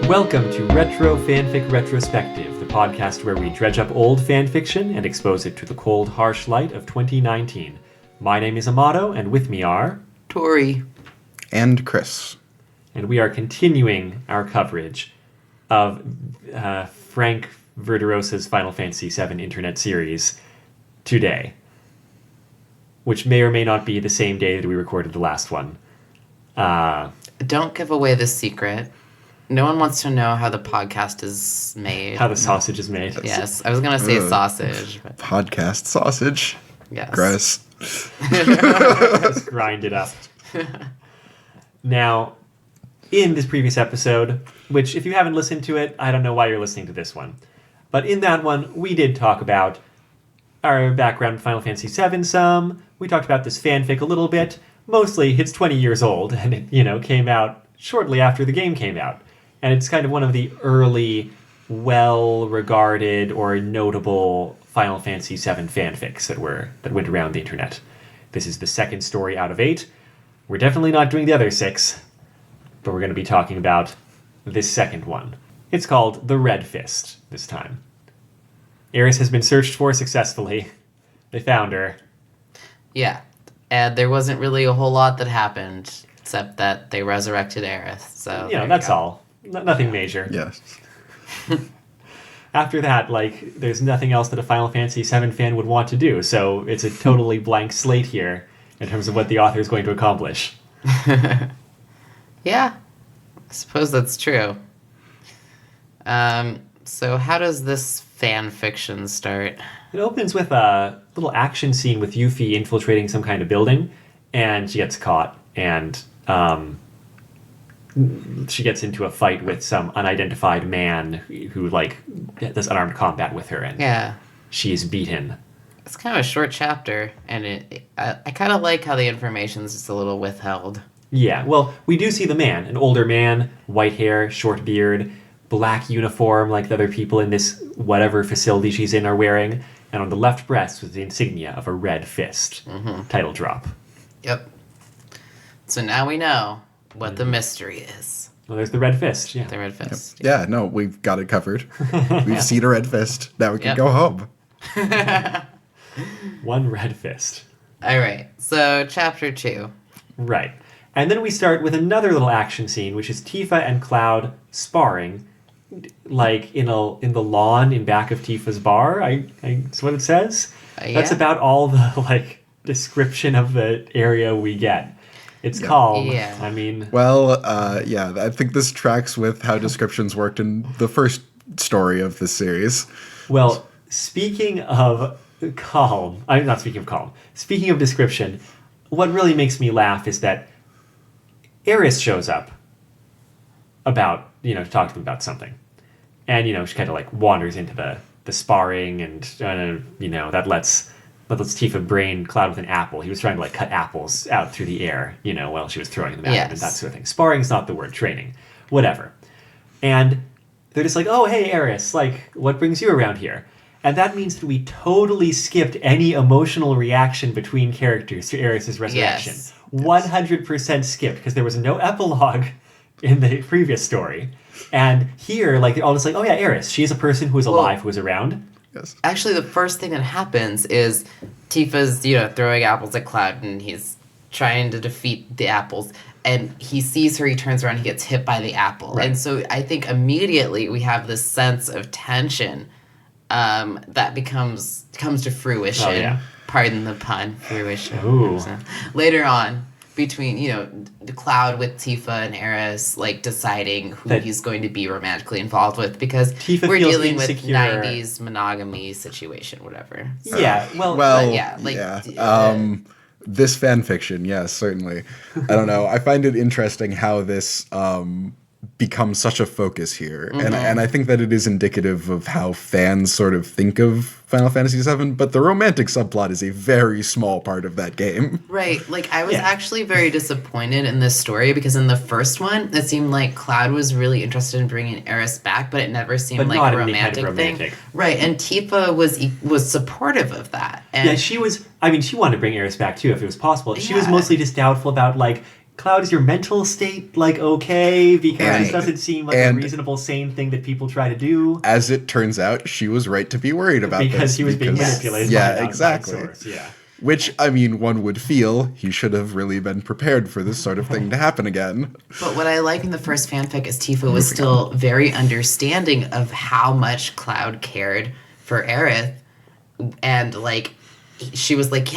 Welcome to Retro Fanfic Retrospective, the podcast where we dredge up old fanfiction and expose it to the cold, harsh light of 2019. My name is Amato, and with me are... Tori. And Chris. And we are continuing our coverage of Frank Verderosa's Final Fantasy VII Internet series today, which may or may not be the same day that we recorded the last one. Don't give away the secret. No one wants to know how the podcast is made. How the sausage is made. Yes, I was going to say sausage. But... Podcast sausage. Yes. Gross. Just grind it up. Now, in this previous episode, which if you haven't listened to it, I don't know why you're listening to this one. But in that one, we did talk about our background in Final Fantasy VII some. We talked about this fanfic a little bit. Mostly, it's 20 years old, and it, came out shortly after the game came out. And it's kind of one of the early, well-regarded or notable Final Fantasy VII fanfics that went around the internet. This is the second story out of 8. We're definitely not doing the other 6, but we're going to be talking about this second one. It's called The Red Fist this time. Aeris has been searched for successfully. They found her. Yeah, and there wasn't really a whole lot that happened, except that they resurrected Aerith. So that's all. Nothing major. Yes. After that, there's nothing else that a Final Fantasy VII fan would want to do, so it's a totally blank slate here in terms of what the author is going to accomplish. Yeah, I suppose that's true. So how does this fan fiction start? It opens with a little action scene with Yuffie infiltrating some kind of building, and she gets caught, and she gets into a fight with some unidentified man who does unarmed combat with her, and she is beaten. It's kind of a short chapter, and I kind of like how the information's just a little withheld. Yeah, well, we do see the man, an older man, white hair, short beard, black uniform like the other people in this whatever facility she's in are wearing, and on the left breast was the insignia of a red fist. Mm-hmm. Title drop. Yep. So now we know what the mystery is. Well, there's the red fist, yeah. The red fist. Yep. Yeah, no, we've got it covered. We've seen a red fist. Now we can go home. One red fist. All right, so chapter 2. Right. And then we start with another little action scene, which is Tifa and Cloud sparring, in the lawn in back of Tifa's bar. That's what it says. That's about all the, description of the area we get. It's calm. Yeah. I mean... Well, I think this tracks with how descriptions worked in the first story of this series. Well, speaking of calm... I'm not speaking of calm. Speaking of description, what really makes me laugh is that Aeris shows up to talk to them about something. And, she kind of, wanders into the sparring, and, that lets Tifa brain Cloud with an apple. He was trying to, cut apples out through the air, while she was throwing them at him and that sort of thing. Sparring's not the word, training. Whatever. And they're just oh, hey, Aeris, what brings you around here? And that means that we totally skipped any emotional reaction between characters to Aeris' resurrection. Yes. 100% skipped, because there was no epilogue in the previous story. And here, they're all just oh yeah, Aeris, she's a person who is alive, who is around. Yes. Actually, the first thing that happens is Tifa's, throwing apples at Cloud, and he's trying to defeat the apples. And he sees her, he turns around, he gets hit by the apple. Right. And so I think immediately we have this sense of tension that comes to fruition. Oh, yeah. Pardon the pun, fruition. Ooh. Later on, between, the Cloud with Tifa and Aeris, deciding who he's going to be romantically involved with, because Tifa we're feels dealing insecure. with 90s monogamy situation, whatever. So, Yeah, this fan fiction, yes, certainly. I don't know. I find it interesting how this become such a focus here. And I think that it is indicative of how fans sort of think of Final Fantasy VII, but the romantic subplot is a very small part of that game. Right. Like, I was actually very disappointed in this story because in the first one, it seemed like Cloud was really interested in bringing Aerith back, but it never seemed like a romantic thing. Right. And Tifa was supportive of that. And yeah, she was. I mean, she wanted to bring Aerith back too if it was possible. She was mostly just doubtful about, like, Cloud, is your mental state, like, okay? Because this doesn't seem like a reasonable, sane thing that people try to do. As it turns out, she was right to be worried about this. Because he was being manipulated by an outside source. Yeah. Which, I mean, one would feel he should have really been prepared for this sort of thing to happen again. But what I like in the first fanfic is Tifa was still very understanding of how much Cloud cared for Aerith. And, like, she was like,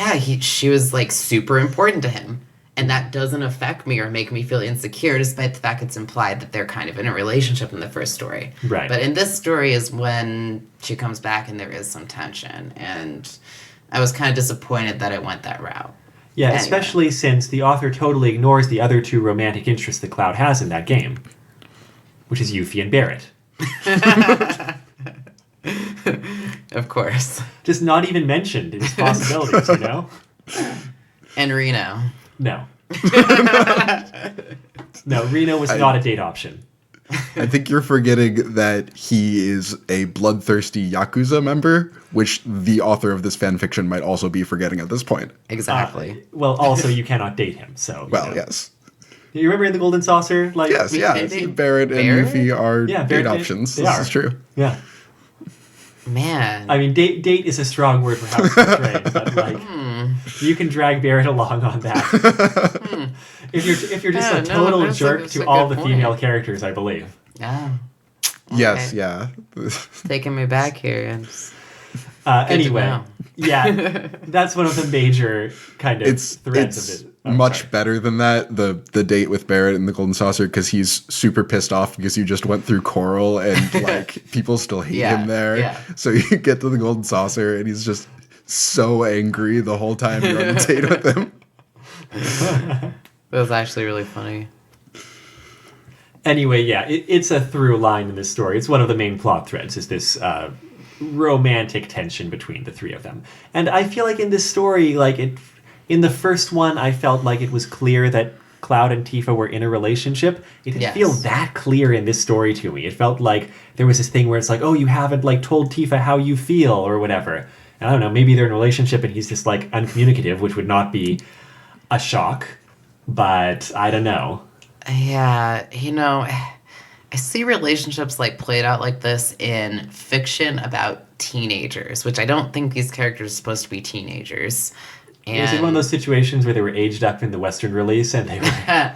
she was, like, super important to him. And that doesn't affect me or make me feel insecure, despite the fact it's implied that they're kind of in a relationship in the first story. Right. But in this story is when she comes back and there is some tension. And I was kind of disappointed that it went that route. Yeah, anyway. Especially since the author totally ignores the other two romantic interests that Cloud has in that game, which is Yuffie and Barrett. Of course. Just not even mentioned in his possibilities, you know? And Reno. No. No, Reno was not a date option. I think you're forgetting that he is a bloodthirsty Yakuza member, which the author of this fanfiction might also be forgetting at this point. Exactly. Well, also, you cannot date him, so... Well, yes. You remember in The Golden Saucer? Like, yes, Barrett and Yuffie are date options. This is true. Yeah. Man. I mean, date is a strong word for how it's portrayed, but, like... You can drag Barrett along on that. If you're just a total jerk to all the female characters, I believe. Yeah. Okay. Yes, yeah. Taking me back here. And anyway, yeah, that's one of the major kind of threads of it. Much better than that, the date with Barrett in the Golden Saucer, because he's super pissed off because you just went through Coral and like people still hate him there. Yeah. So you get to the Golden Saucer and he's just so angry the whole time you're on the date with him. That was actually really funny. Anyway, yeah, it's a through line in this story. It's one of the main plot threads, is this romantic tension between the three of them. And I feel like in this story, like in the first one, I felt like it was clear that Cloud and Tifa were in a relationship. It didn't feel that clear in this story to me. It felt like there was this thing where it's like, oh, you haven't like told Tifa how you feel or whatever. I don't know, maybe they're in a relationship and he's just, like, uncommunicative, which would not be a shock, but I don't know. Yeah, I see relationships, like, played out like this in fiction about teenagers, which I don't think these characters are supposed to be teenagers. And was it one of those situations where they were aged up in the Western release and they were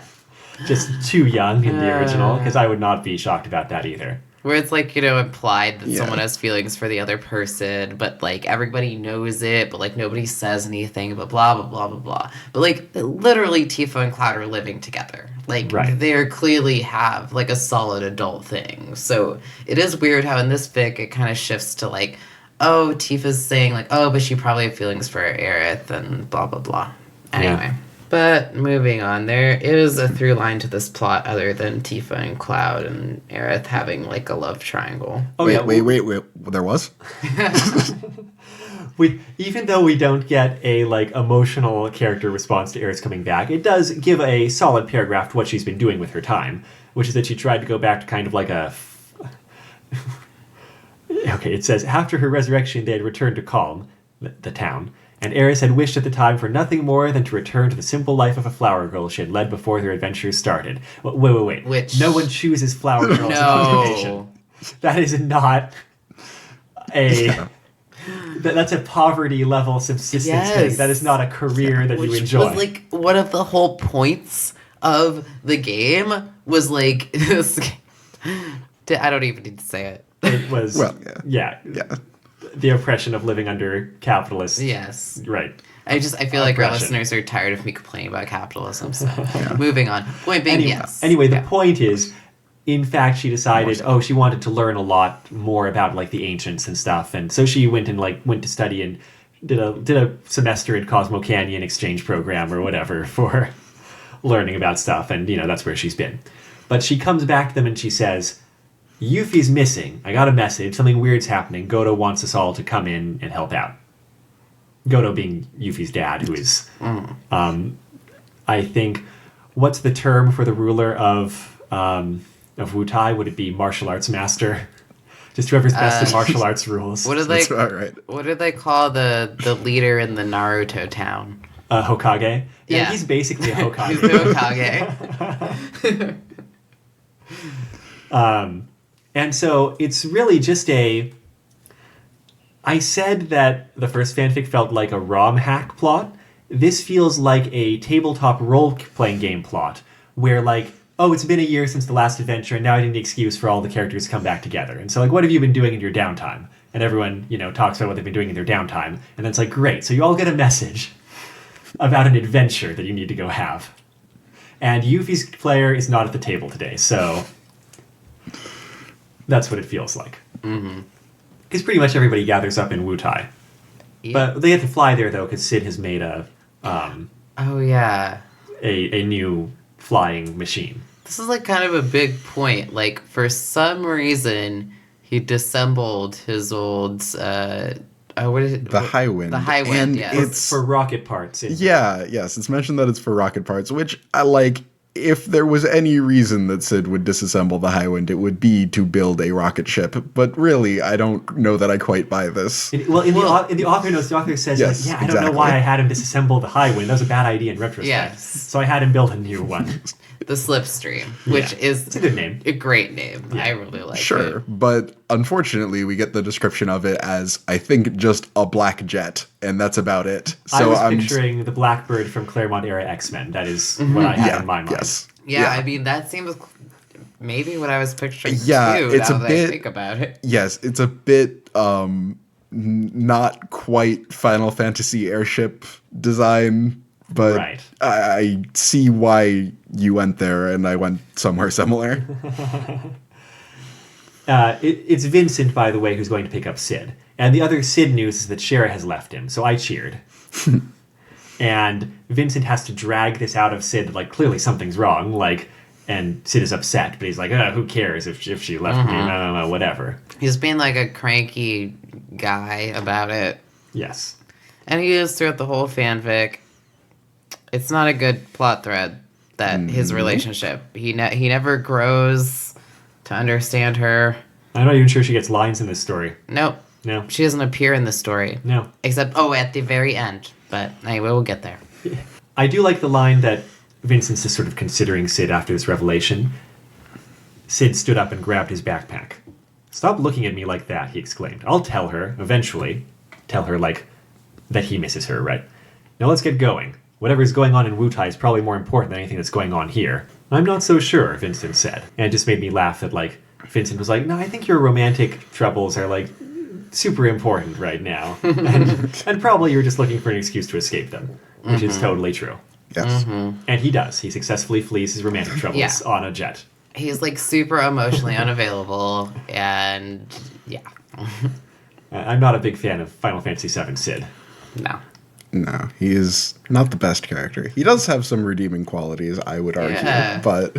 just too young in the original? Because I would not be shocked about that either. Where it's, like, implied that someone has feelings for the other person, but, like, everybody knows it, but, like, nobody says anything, but blah, blah, blah, blah, blah. But, like, literally Tifa and Cloud are living together. Like, they clearly have, like, a solid adult thing. So it is weird how in this fic it kind of shifts to, like, oh, Tifa's saying, like, oh, but she probably has feelings for Aerith and blah, blah, blah. Anyway. Yeah. But moving on, there is a through line to this plot other than Tifa and Cloud and Aerith having like a love triangle. Oh, wait. There was? Even though we don't get a like emotional character response to Aerith's coming back, it does give a solid paragraph to what she's been doing with her time, which is that she tried to go back to kind of like a... Okay, it says, after her resurrection, they had returned to Calm, the town, and Aerith had wished at the time for nothing more than to return to the simple life of a flower girl she had led before their adventures started. Wait. Which... No one chooses flower girls in occupation. That is not a... That's a poverty-level subsistence thing. That is not a career that you enjoy. Which was, like, one of the whole points of the game was, like... I don't even need to say it. It was... Well, yeah. The oppression of living under capitalists. Yes. Right. I feel like our listeners are tired of me complaining about capitalism, so moving on. Point being, yes. Anyway, the point is, in fact, she decided, she wanted to learn a lot more about, like, the ancients and stuff, and so she went to study and did a semester at Cosmo Canyon exchange program or whatever for learning about stuff, and, that's where she's been. But she comes back to them and she says, Yuffie's missing. I got a message. Something weird's happening. Godo wants us all to come in and help out. Godo being Yuffie's dad, who is, I think, what's the term for the ruler of Wutai? Would it be martial arts master? Just whoever's best at martial arts rules. That's about right. What do they call the leader in the Naruto town? Hokage? Yeah. He's basically a Hokage. He's the Hokage. And so it's really just I said that the first fanfic felt like a ROM hack plot. This feels like a tabletop role-playing game plot, where like, oh, it's been a year since the last adventure, and now I need an excuse for all the characters to come back together. And so like, what have you been doing in your downtime? And everyone, talks about what they've been doing in their downtime. And then it's like, great, so you all get a message about an adventure that you need to go have. And Yuffie's player is not at the table today, so that's what it feels like. Because pretty much everybody gathers up in Wutai. Yeah. But they have to fly there, though, because Cid has made a new flying machine. This is like kind of a big point. Like, for some reason, he disassembled his old what is it? The Highwind. The Highwind, and yes. It's for rocket parts. Yes, it's mentioned that it's for rocket parts, which I like. If there was any reason that Cid would disassemble the Highwind, it would be to build a rocket ship. But really, I don't know that I quite buy this. In the author notes, the author says, Yes, I don't know why I had him disassemble the Highwind. That was a bad idea in retrospect. Yes. So I had him build a new one. The Slipstream, which is it's a good name. A great name. Yeah. I really like it. Sure, but unfortunately, we get the description of it as, I think, just a black jet, and that's about it. So I'm picturing the Blackbird from Claremont-era X-Men. That is what I had in my mind. Yes. Yeah, I mean, that seems maybe what I was picturing, yeah, too, it's now a that bit, I think about it. Yes, it's a bit not quite Final Fantasy airship design, but right. I see why you went there, and I went somewhere similar. It's Vincent, by the way, who's going to pick up Cid. And the other Cid news is that Shara has left him, so I cheered. And Vincent has to drag this out of Cid, like, clearly something's wrong, like, and Cid is upset, but he's like, who cares if she left me, no, whatever. He's being like a cranky guy about it. Yes. And he is throughout the whole fanfic. It's not a good plot thread, that his relationship. He never grows to understand her. I'm not even sure she gets lines in this story. Nope. No. She doesn't appear in the story. No. Except, at the very end. But anyway, we'll get there. I do like the line that Vincent's just sort of considering Cid after this revelation. Cid stood up and grabbed his backpack. "Stop looking at me like that," he exclaimed. "I'll tell her, eventually. Tell her, like, that he misses her, right? Now let's get going. Whatever is going on in Wutai is probably more important than anything that's going on here." "I'm not so sure," Vincent said. And it just made me laugh that, like, Vincent was like, "No, I think your romantic troubles are, like, super important right now." and probably you're just looking for an excuse to escape them, which is totally true. Yes. And he does. He successfully flees his romantic troubles on a jet. He's, like, super emotionally unavailable, and yeah. I'm not a big fan of Final Fantasy VII Cid. No, he is not the best character. He does have some redeeming qualities, I would argue, but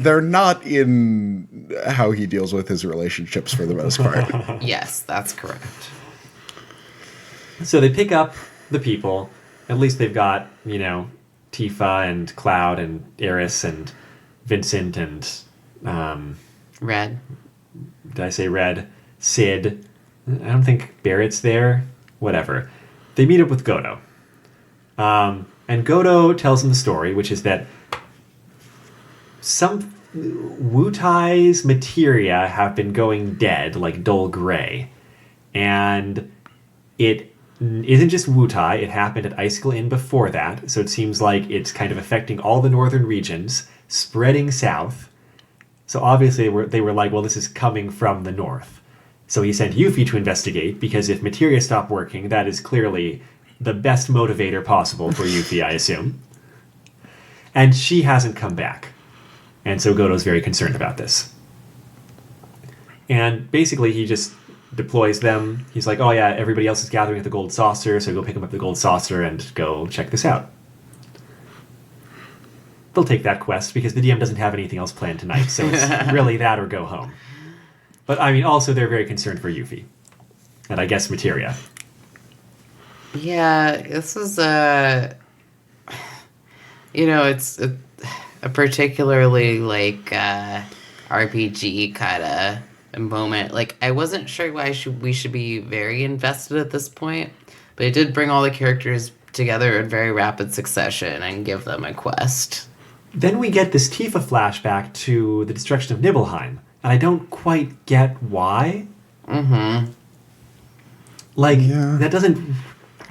they're not in how he deals with his relationships for the most part. Yes, that's correct. So they pick up the people. At least they've got, Tifa and Cloud and Eris and Vincent and... Red. Did I say Red? Cid. I don't think Barrett's there. Whatever. They meet up with Godo. And Godo tells them the story, which is that some Wutai's materia have been going dead, like dull gray. And it isn't just Wutai, it happened at Icicle Inn before that, so it seems like it's kind of affecting all the northern regions, spreading south. So obviously they were like, well, this is coming from the north. So he sent Yuffie to investigate, because if materia stopped working, that is clearly the best motivator possible for Yuffie, I assume. And she hasn't come back. And so Godo's very concerned about this. And basically he just deploys them. He's like, oh yeah, everybody else is gathering at the Gold Saucer, so go pick them up at the Gold Saucer and go check this out. they'll take that quest because the DM doesn't have anything else planned tonight. So it's really that or go home. But I mean, also they're very concerned for Yuffie. And I guess Materia. Yeah, this is it's a particularly like RPG kind of moment. Like, I wasn't sure why we should be very invested at this point, but it did bring all the characters together in very rapid succession and give them a quest. Then we get this Tifa flashback to the destruction of Nibelheim, and I don't quite get why. Mm-hmm. Like, that doesn't...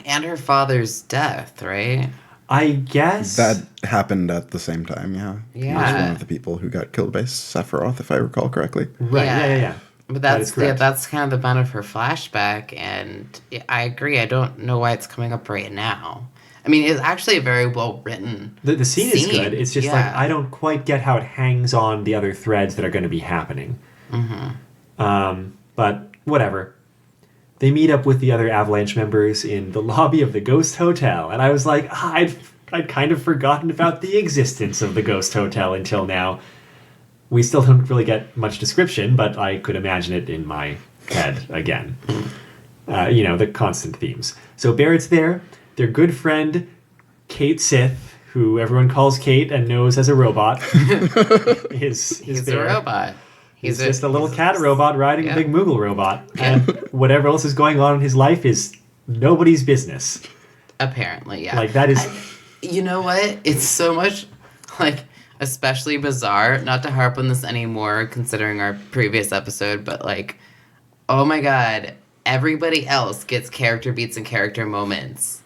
And her father's death, right? I guess... That happened at the same time, yeah. Yeah. He was one of the people who got killed by Sephiroth, if I recall correctly. Right, yeah. But that's kind of the fun of her flashback, and I agree. I don't know why it's coming up right now. I mean, it's actually a very well written. The scene is good. It's just like I don't quite get how it hangs on the other threads that are going to be happening. Mm-hmm. But whatever. They meet up with the other Avalanche members in the lobby of the Ghost Hotel, and I was like, I'd kind of forgotten about the existence of the Ghost Hotel until now. We still don't really get much description, but I could imagine it in my head again. The constant themes. So Barrett's there. Their good friend, Cait Sith, who everyone calls Cait and knows as a robot, is He's there. a robot. He's just a little cat robot riding a big Moogle robot. And whatever else is going on in his life is nobody's business. Apparently, yeah. Like, that is... You know what? It's so much, like, especially bizarre. Not to harp on this anymore, considering our previous episode, but, like, oh my god, everybody else gets character beats and character moments.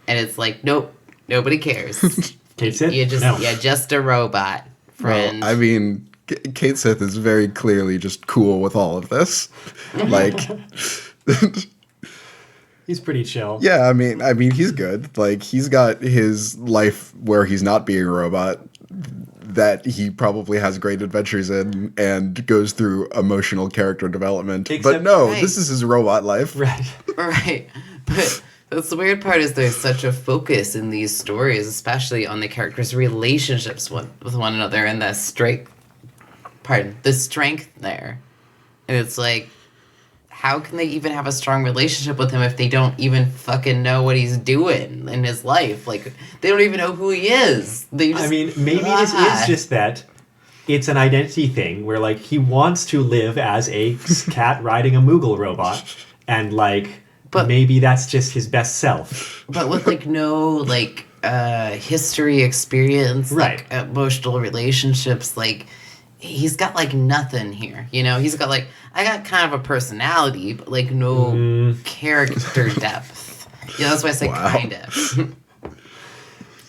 And it's like, nope, nobody cares. Cait Sith? You're just a robot, friend. Well, I mean, Cait Sith is very clearly just cool with all of this. Like... He's pretty chill. Yeah, I mean, he's good. Like, he's got his life where he's not being a robot that he probably has great adventures in and goes through emotional character development. But no, this is his robot life. Right. Right. But that's the weird part is there's such a focus in these stories, especially on the characters' relationships with one another and the strength there. And it's like, how can they even have a strong relationship with him if they don't even fucking know what he's doing in his life? Like, they don't even know who he is. Maybe this is just that it's an identity thing where, like, he wants to live as a cat riding a Moogle robot, and, like, maybe that's just his best self. But with, like, no, like, history, experience, right. Like, emotional relationships, like... He's got, like, nothing here, you know? He's got, like, I got kind of a personality, but, like, no character depth. Yeah, that's why I say kind of.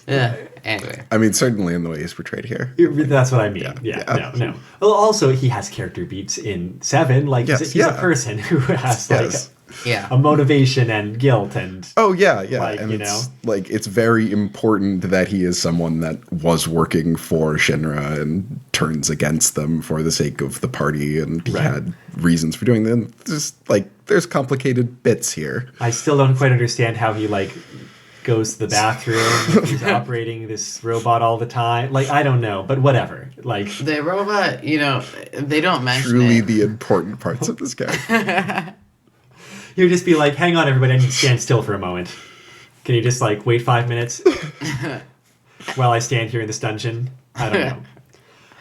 Yeah, anyway. I mean, certainly in the way he's portrayed here. That's what I mean. Yeah. No. Well, also, he has character beats in 7. Like, he's a person who has, like, a motivation and guilt and... Oh, yeah. Like, and it's very important that he is someone that was working for Shinra and turns against them for the sake of the party, and he had reasons for doing them. There's complicated bits here. I still don't quite understand how he, like, goes to the bathroom. He's operating this robot all the time. Like, I don't know, but whatever. Like, the robot, they don't mention truly it. the important parts of this character. You'd just be like, hang on, everybody, I need to stand still for a moment. Can you just, like, wait 5 minutes while I stand here in this dungeon? I don't know.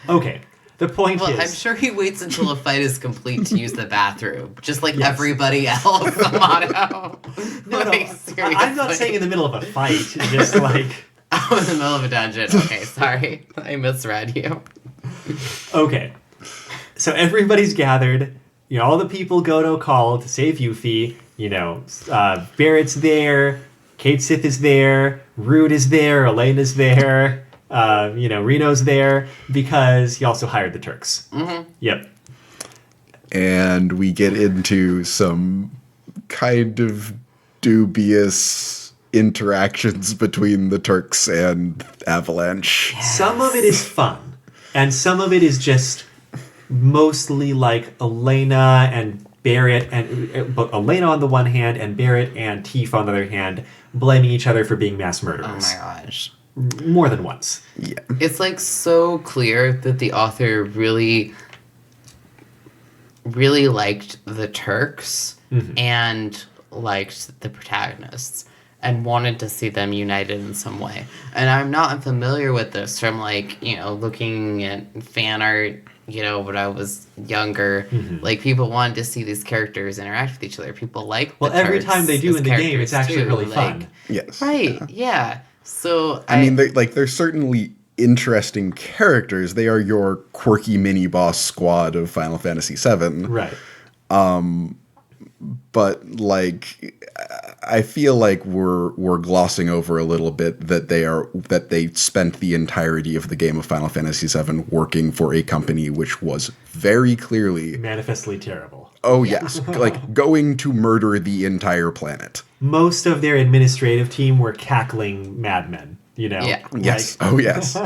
Okay, the point is... I'm sure he waits until a fight is complete to use the bathroom, just like everybody else, Amato. No, I'm not saying in the middle of a fight, just like... Oh, in the middle of a dungeon. Okay, sorry. I misread you. Okay, so everybody's gathered... all the people go to a call to save Yuffie. Barrett's there, Cait Sith is there, Rude is there, Elena's there, Reno's there, because he also hired the Turks. Mm-hmm. Yep. And we get into some kind of dubious interactions between the Turks and Avalanche. Yes. Some of it is fun, and some of it is just... mostly like Elena and Barrett, but Elena on the one hand and Barrett and Tifa on the other hand, blaming each other for being mass murderers. Oh my gosh. more than once. Yeah. It's like so clear that the author really liked the Turks and liked the protagonists and wanted to see them united in some way. And I'm not unfamiliar with this from, like, you know, looking at fan art, you know, when I was younger. Like, people wanted to see these characters interact with each other. People like the every Turks time they do as in the game, it's characters, actually too. really Like, fun. Yes. Right, yeah. So I mean, they're certainly interesting characters. They are your quirky mini boss squad of Final Fantasy VII. Right. But like, I feel like we're glossing over a little bit that they spent the entirety of the game of Final Fantasy VII working for a company which was very clearly Manifestly terrible. Oh yes, like going to murder the entire planet. Most of their administrative team were cackling madmen, you know? Yeah. Yes. Oh yes.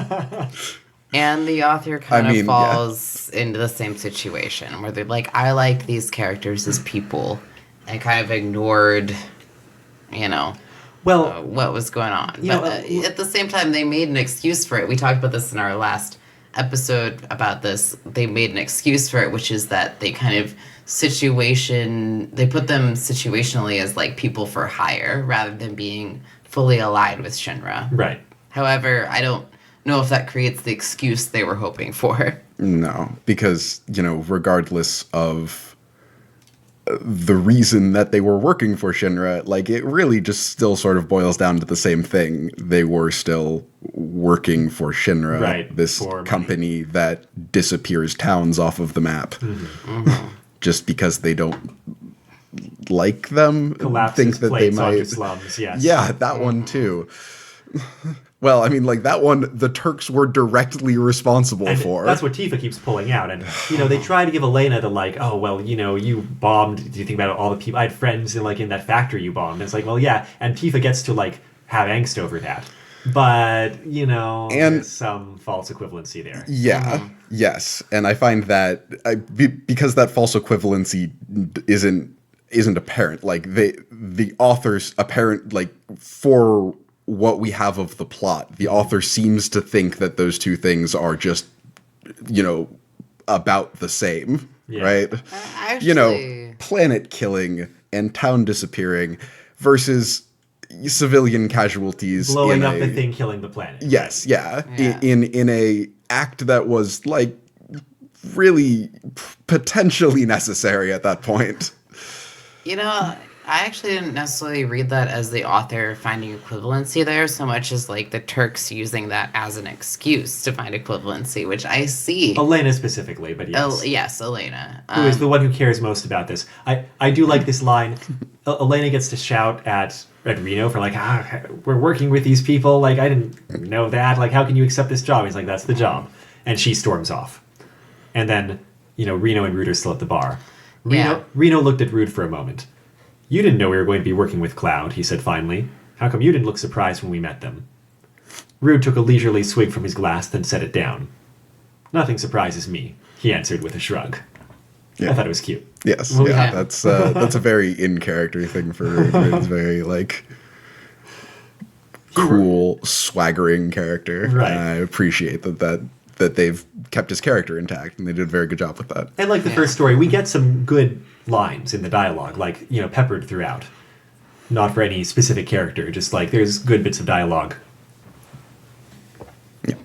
And the author kind of falls into the same situation where they're like, I like these characters as people, and kind of ignored, you know, what was going on. But at the same time, they made an excuse for it. We talked about this in our last episode about this. They made an excuse for it, which is that they kind of they put them situationally as like people for hire rather than being fully aligned with Shinra. Right. However, I don't know if that creates the excuse they were hoping for. No, because, you know, regardless of the reason that they were working for Shinra, like, it really just still sort of boils down to the same thing. They were still working for Shinra, right, this company that disappears towns off of the map. Just because they don't like them, collapses think that plates they might onto slums, yes. Yeah, that one too. Well, I mean, like, that one, the Turks were directly responsible for. That's what Tifa keeps pulling out. And, you know, they try to give Elena the, like, oh, well, you know, you bombed. Do you think about all the people? I had friends in that factory you bombed. And it's like, well, yeah. And Tifa gets to, like, have angst over that. But, you know, there's some false equivalency there. Yeah, yes. And I find that, because that false equivalency isn't apparent, like, the author's apparent, like, for what we have of the plot, the author seems to think that those two things are just, you know, about the same, right? Actually, you know, planet killing and town disappearing versus civilian casualties. Blowing up the thing, killing the planet. Yes, yeah. In a act that was, like, really potentially necessary at that point. You know, I actually didn't necessarily read that as the author finding equivalency there so much as, like, the Turks using that as an excuse to find equivalency, which I see. Elena specifically, but yes. Yes, Elena. Who is the one who cares most about this. I do like this line. Elena gets to shout at Reno for, like, we're working with these people. Like, I didn't know that. Like, how can you accept this job? He's like, that's the job. And she storms off. And then, you know, Reno and Rude are still at the bar. Reno looked at Rude for a moment. You didn't know we were going to be working with Cloud, he said finally. How come you didn't look surprised when we met them? Rude took a leisurely swig from his glass, then set it down. Nothing surprises me, he answered with a shrug. I thought it was cute. Yes, that's a very in-character thing for Rude. Rude's very, like, cool, swaggering character. Right. And I appreciate that they've kept his character intact, and they did a very good job with that. And like the first story, we get some good lines in the dialogue, like, you know, peppered throughout. Not for any specific character, just like there's good bits of dialogue. Yeah.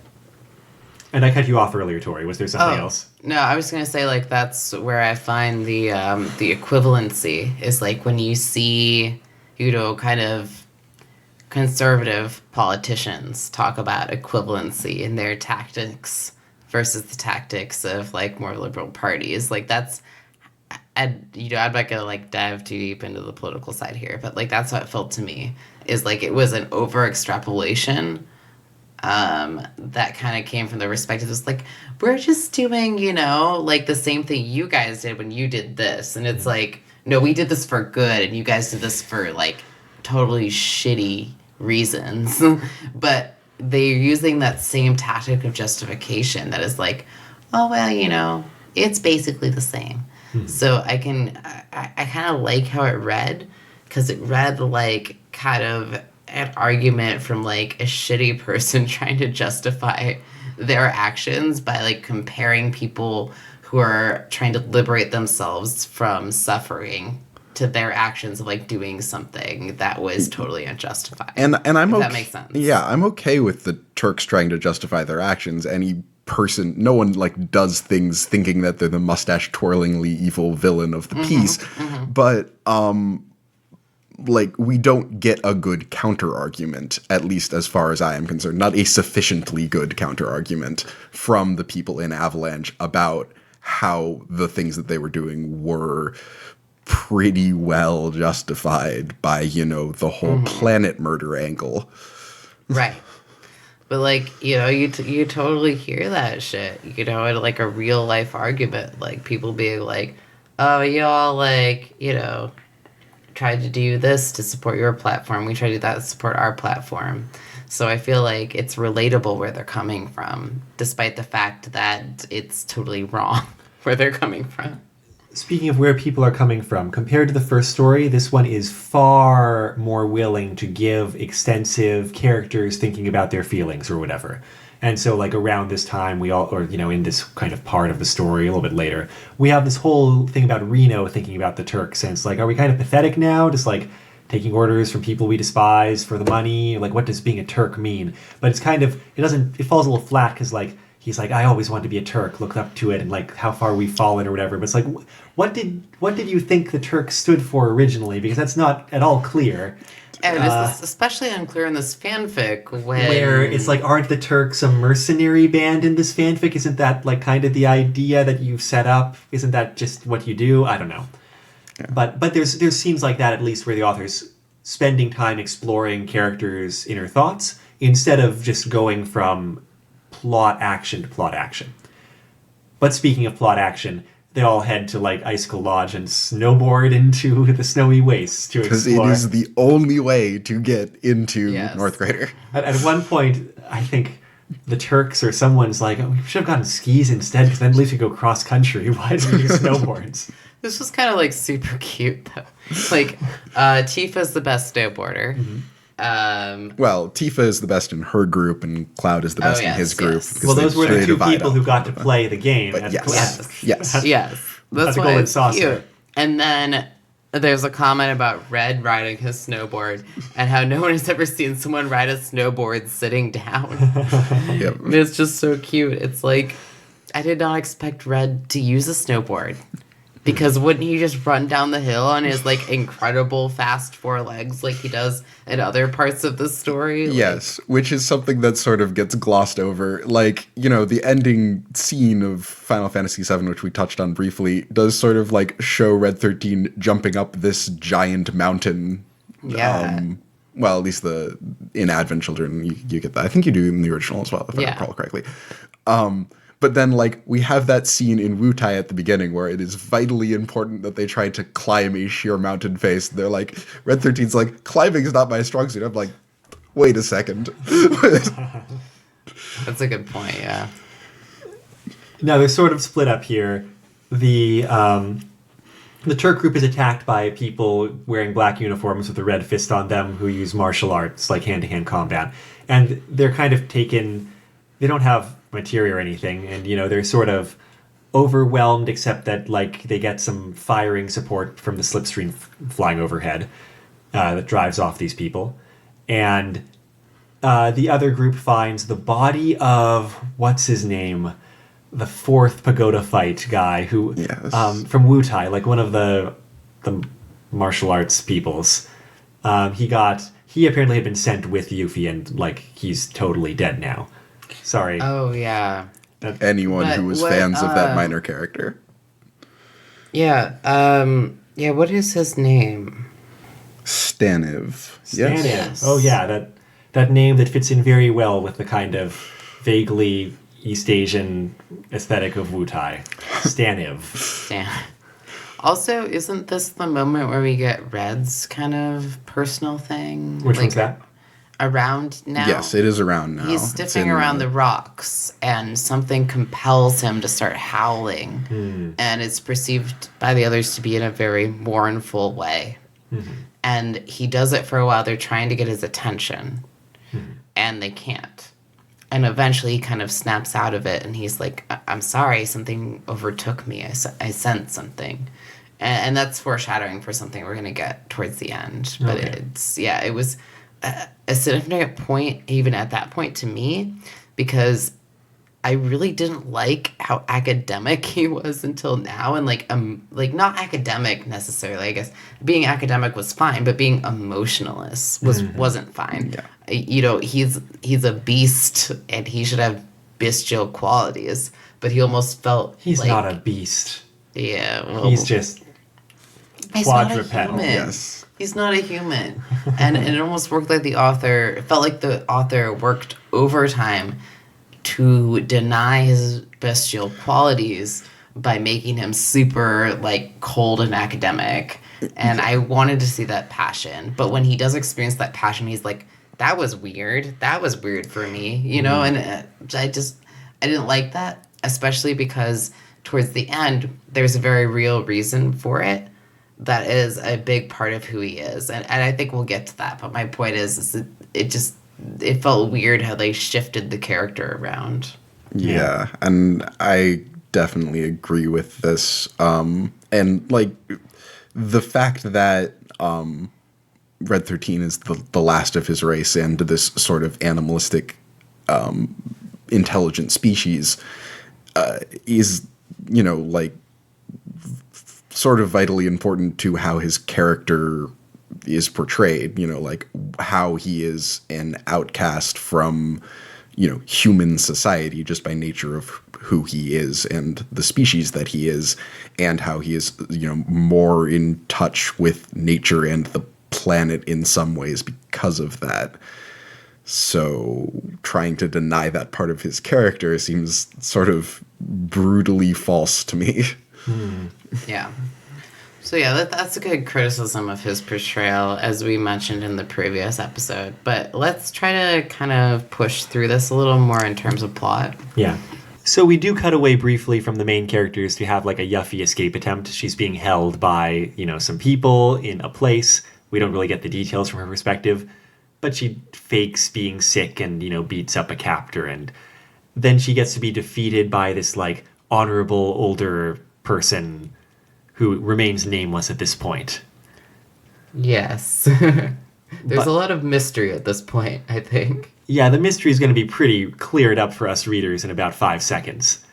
And I cut you off earlier, Tori. Was there something else? No, I was gonna say, like, that's where I find the equivalency is, like, when you see, you know, kind of conservative politicians talk about equivalency in their tactics versus the tactics of, like, more liberal parties. Like, that's, you know, I'm not gonna, like, dive too deep into the political side here, but, like, that's how it felt to me, is, like, it was an over extrapolation that kind of came from the perspective. It's like, we're just doing, you know, like, the same thing you guys did when you did this, and it's like, no, we did this for good, and you guys did this for, like, totally shitty reasons. But they're using that same tactic of justification that is like, oh, well, you know, it's basically the same. So I kind of like how it read, because it read like kind of an argument from like a shitty person trying to justify their actions by like comparing people who are trying to liberate themselves from suffering to their actions of like doing something that was totally unjustified. And I'm okay. That makes sense. Yeah, I'm okay with the Turks trying to justify their actions. Any person, no one like does things thinking that they're the mustache twirlingly evil villain of the piece. But like, we don't get a good counter argument, at least as far as I am concerned, not a sufficiently good counter argument from the people in Avalanche about how the things that they were doing were pretty well justified by, you know, the whole planet murder angle. Right. But, like, you know, you totally hear that shit, you know, in, like, a real-life argument. Like, people being like, oh, y'all, like, you know, tried to do this to support your platform. We tried to do that to support our platform. So I feel like it's relatable where they're coming from, despite the fact that it's totally wrong where they're coming from. Speaking of where people are coming from, compared to the first story, this one is far more willing to give extensive characters thinking about their feelings or whatever. And so, like, around this time, in this kind of part of the story, a little bit later, we have this whole thing about Reno thinking about the Turks. And it's like, are we kind of pathetic now? Just, like, taking orders from people we despise for the money? Like, what does being a Turk mean? But it's kind of, it falls a little flat because, like, he's like, I always wanted to be a Turk, looked up to it, and, like, how far we've fallen or whatever. But it's like, what did you think the Turks stood for originally? Because that's not at all clear. And it's especially unclear in this fanfic where it's like, aren't the Turks a mercenary band in this fanfic? Isn't that like kind of the idea that you've set up? Isn't that just what you do? I don't know. Yeah. But there's scenes like that, at least, where the author's spending time exploring characters' inner thoughts instead of just going from plot action to plot action. But speaking of plot action, they all head to, like, Icicle Lodge and snowboard into the snowy wastes to explore. Because it is the only way to get into North Crater. At one point, I think the Turks or someone's like, oh, we should have gotten skis instead, because then at least we go cross-country. Why do we do snowboards? This was kind of, like, super cute, though. Like, Tifa's the best snowboarder. Well, Tifa is the best in her group, and Cloud is the best in his group. Well, those were the two people who got to play the game. But yes. That's a why golden it's saucer. cute. And then there's a comment about Red riding his snowboard and how no one has ever seen someone ride a snowboard sitting down. Yep. It's just so cute. It's like, I did not expect Red to use a snowboard. Because wouldn't he just run down the hill on his, like, incredible fast four legs like he does in other parts of the story? Yes, which is something that sort of gets glossed over. Like, you know, the ending scene of Final Fantasy VII, which we touched on briefly, does sort of, like, show Red 13 jumping up this giant mountain. Yeah. Well, at least in Advent Children, you get that. I think you do in the original as well, if I recall correctly. But then, like, we have that scene in Wutai at the beginning where it is vitally important that they try to climb a sheer mountain face. They're like, Red 13's like, climbing is not my strong suit. I'm like, wait a second. That's a good point, yeah. Now, they're sort of split up here. The Turk group is attacked by people wearing black uniforms with a red fist on them who use martial arts, like hand-to-hand combat. And they're kind of taken... They don't have materia or anything, and, you know, they're sort of overwhelmed, except that, like, they get some firing support from the slipstream flying overhead that drives off these people. And the other group finds the body of, what's his name? The fourth pagoda fight guy who, from Wutai, like one of the martial arts peoples. He apparently had been sent with Yuffie, and, like, he's totally dead now. Sorry. Oh, yeah. Anyone who was fans of that minor character. Yeah. What is his name? Staniv. Yes. Oh, yeah. That name that fits in very well with the kind of vaguely East Asian aesthetic of Wutai. Staniv. Also, isn't this the moment where we get Red's kind of personal thing? Which one's that? Around now? Yes, it is around now. He's stiffing around the rocks, and something compels him to start howling. And it's perceived by the others to be in a very mournful way. And he does it for a while. They're trying to get his attention, and they can't. And eventually he kind of snaps out of it, and he's like, I'm sorry, something overtook me. I sensed something. And that's foreshadowing for something we're going to get towards the end. But it was a significant point, even at that point, to me, because I really didn't like how academic he was until now. And like not academic necessarily, I guess. Being academic was fine, but being emotionless wasn't fine. Yeah. You know, he's a beast, and he should have bestial qualities, but he almost felt he's like, not a beast. Yeah, well, He's just quadrupedal. Yes. He's not a human. And it almost worked like it felt like the author worked overtime to deny his bestial qualities by making him super, like, cold and academic. And I wanted to see that passion. But when he does experience that passion, he's like, that was weird. That was weird for me, you know? And I didn't like that, especially because towards the end, there's a very real reason for it that is a big part of who he is. And I think we'll get to that. But my point is that it felt weird how they shifted the character around. Yeah, and I definitely agree with this. And, like, the fact that Red 13 is the last of his race and this sort of animalistic intelligent species is, you know, like, sort of vitally important to how his character is portrayed, you know, like how he is an outcast from, you know, human society just by nature of who he is and the species that he is, and how he is, you know, more in touch with nature and the planet in some ways because of that. So trying to deny that part of his character seems sort of brutally false to me. Yeah. So yeah, that's a good criticism of his portrayal, as we mentioned in the previous episode. But let's try to kind of push through this a little more in terms of plot. Yeah. So we do cut away briefly from the main characters to have like a Yuffie escape attempt. She's being held by, you know, some people in a place. We don't really get the details from her perspective, but she fakes being sick and, you know, beats up a captor. And then she gets to be defeated by this like honorable older person who remains nameless at this point. Yes. There's a lot of mystery at this point, I think. Yeah, the mystery is going to be pretty cleared up for us readers in about 5 seconds.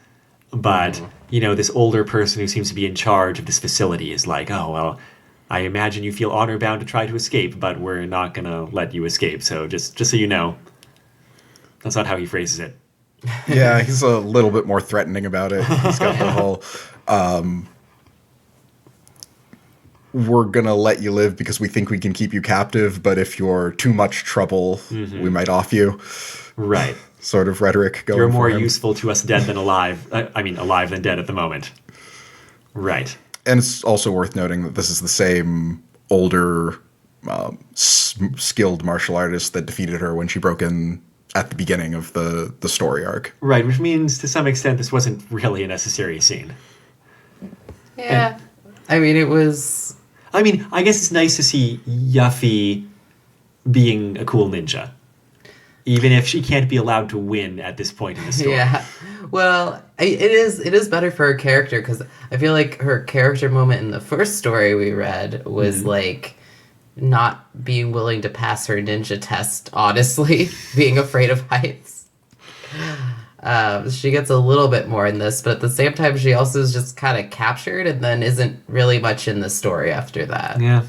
But, you know, this older person who seems to be in charge of this facility is like, oh, well, I imagine you feel honor-bound to try to escape, but we're not going to let you escape. So just so you know, that's not how he phrases it. Yeah, he's a little bit more threatening about it. He's got the whole... we're going to let you live because we think we can keep you captive, but if you're too much trouble, we might off you. Right. Sort of rhetoric going You're more for him. useful to us dead than alive. I mean, alive than dead at the moment. Right. And it's also worth noting that this is the same older, skilled martial artist that defeated her when she broke in at the beginning of the story arc. Right, which means to some extent this wasn't really a necessary scene. Yeah. I mean, it was... I mean, I guess it's nice to see Yuffie being a cool ninja. Even if she can't be allowed to win at this point in the story. Yeah. Well, it is better for her character, because I feel like her character moment in the first story we read was like not being willing to pass her ninja test, honestly, being afraid of heights. She gets a little bit more in this, but at the same time, she also is just kind of captured and then isn't really much in the story after that. Yeah.